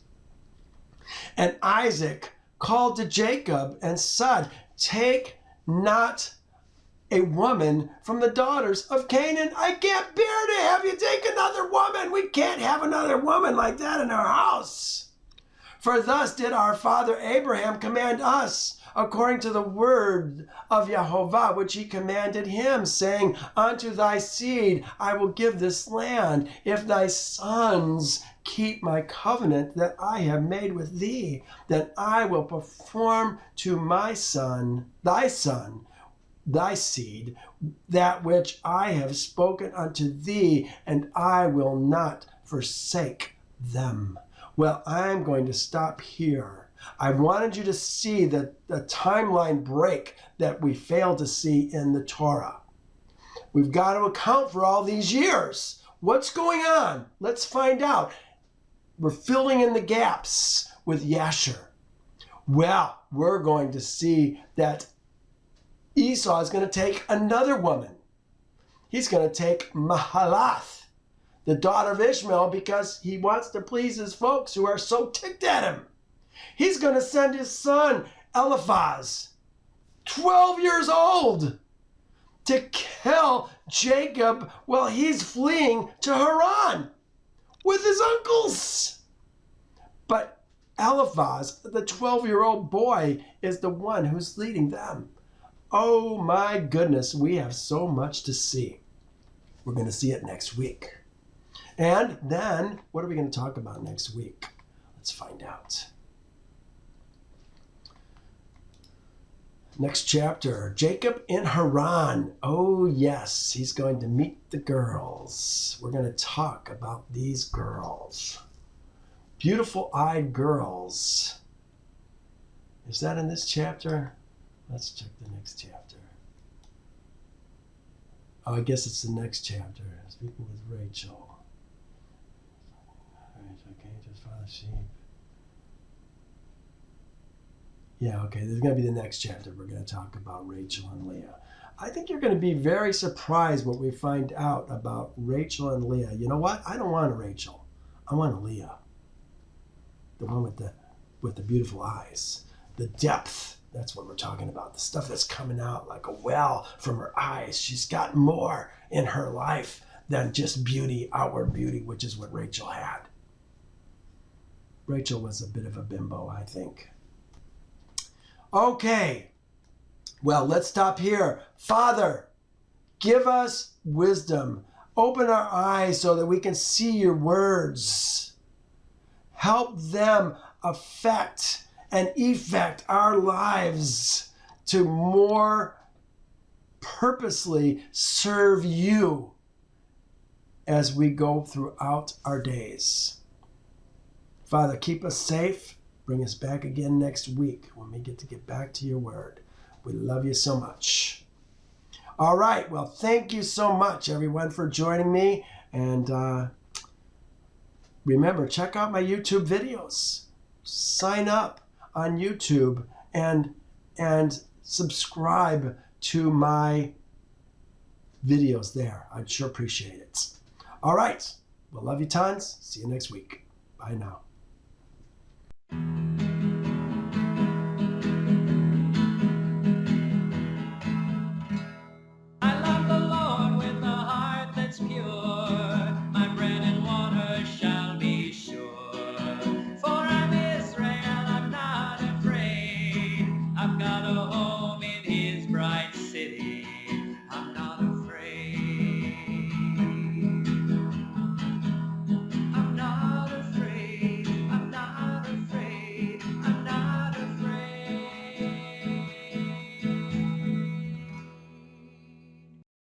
And Isaac called to Jacob and said, take not a woman from the daughters of Canaan. I can't bear to have you take another woman. We can't have another woman like that in our house. For thus did our father Abraham command us, according to the word of Jehovah, which he commanded him, saying, unto thy seed I will give this land, if thy sons keep my covenant that I have made with thee, then I will perform to my son, thy seed, that which I have spoken unto thee, and I will not forsake them. Well, I'm going to stop here. I wanted you to see the timeline break that we failed to see in the Torah. We've got to account for all these years. What's going on? Let's find out. We're filling in the gaps with Yasher. Well, we're going to see that Esau is going to take another woman. He's going to take Mahalath, the daughter of Ishmael, because he wants to please his folks who are so ticked at him. He's going to send his son, Eliphaz, 12 years old, to kill Jacob while he's fleeing to Haran with his uncles. But Eliphaz, the 12-year-old boy, is the one who's leading them. Oh my goodness, we have so much to see. We're going to see it next week. And then, what are we going to talk about next week? Let's find out. Next chapter, Jacob in Haran. Oh yes, he's going to meet the girls. We're going to talk about these girls. Beautiful-eyed girls. Is that in this chapter? Let's check the next chapter. Oh, I guess it's the next chapter. Speaking with Rachel. Rachel came to his father's sheep. Yeah, okay, there's going to be the next chapter. We're going to talk about Rachel and Leah. I think you're going to be very surprised when we find out about Rachel and Leah. You know what? I don't want a Rachel. I want a Leah. The one with the beautiful eyes. The depth. That's what we're talking about. The stuff that's coming out like a well from her eyes. She's got more in her life than just beauty, outward beauty, which is what Rachel had. Rachel was a bit of a bimbo, I think. Okay. Well, let's stop here. Father, give us wisdom. Open our eyes so that we can see your words. Help them affect and effect our lives to more purposely serve you as we go throughout our days. Father, keep us safe. Bring us back again next week when we get back to your word. We love you so much. All right. Well, thank you so much, everyone, for joining me. And remember, check out my YouTube videos. Sign up on YouTube and subscribe to my videos there. I'd sure appreciate it. All right. Well, love you tons. See you next week. Bye now.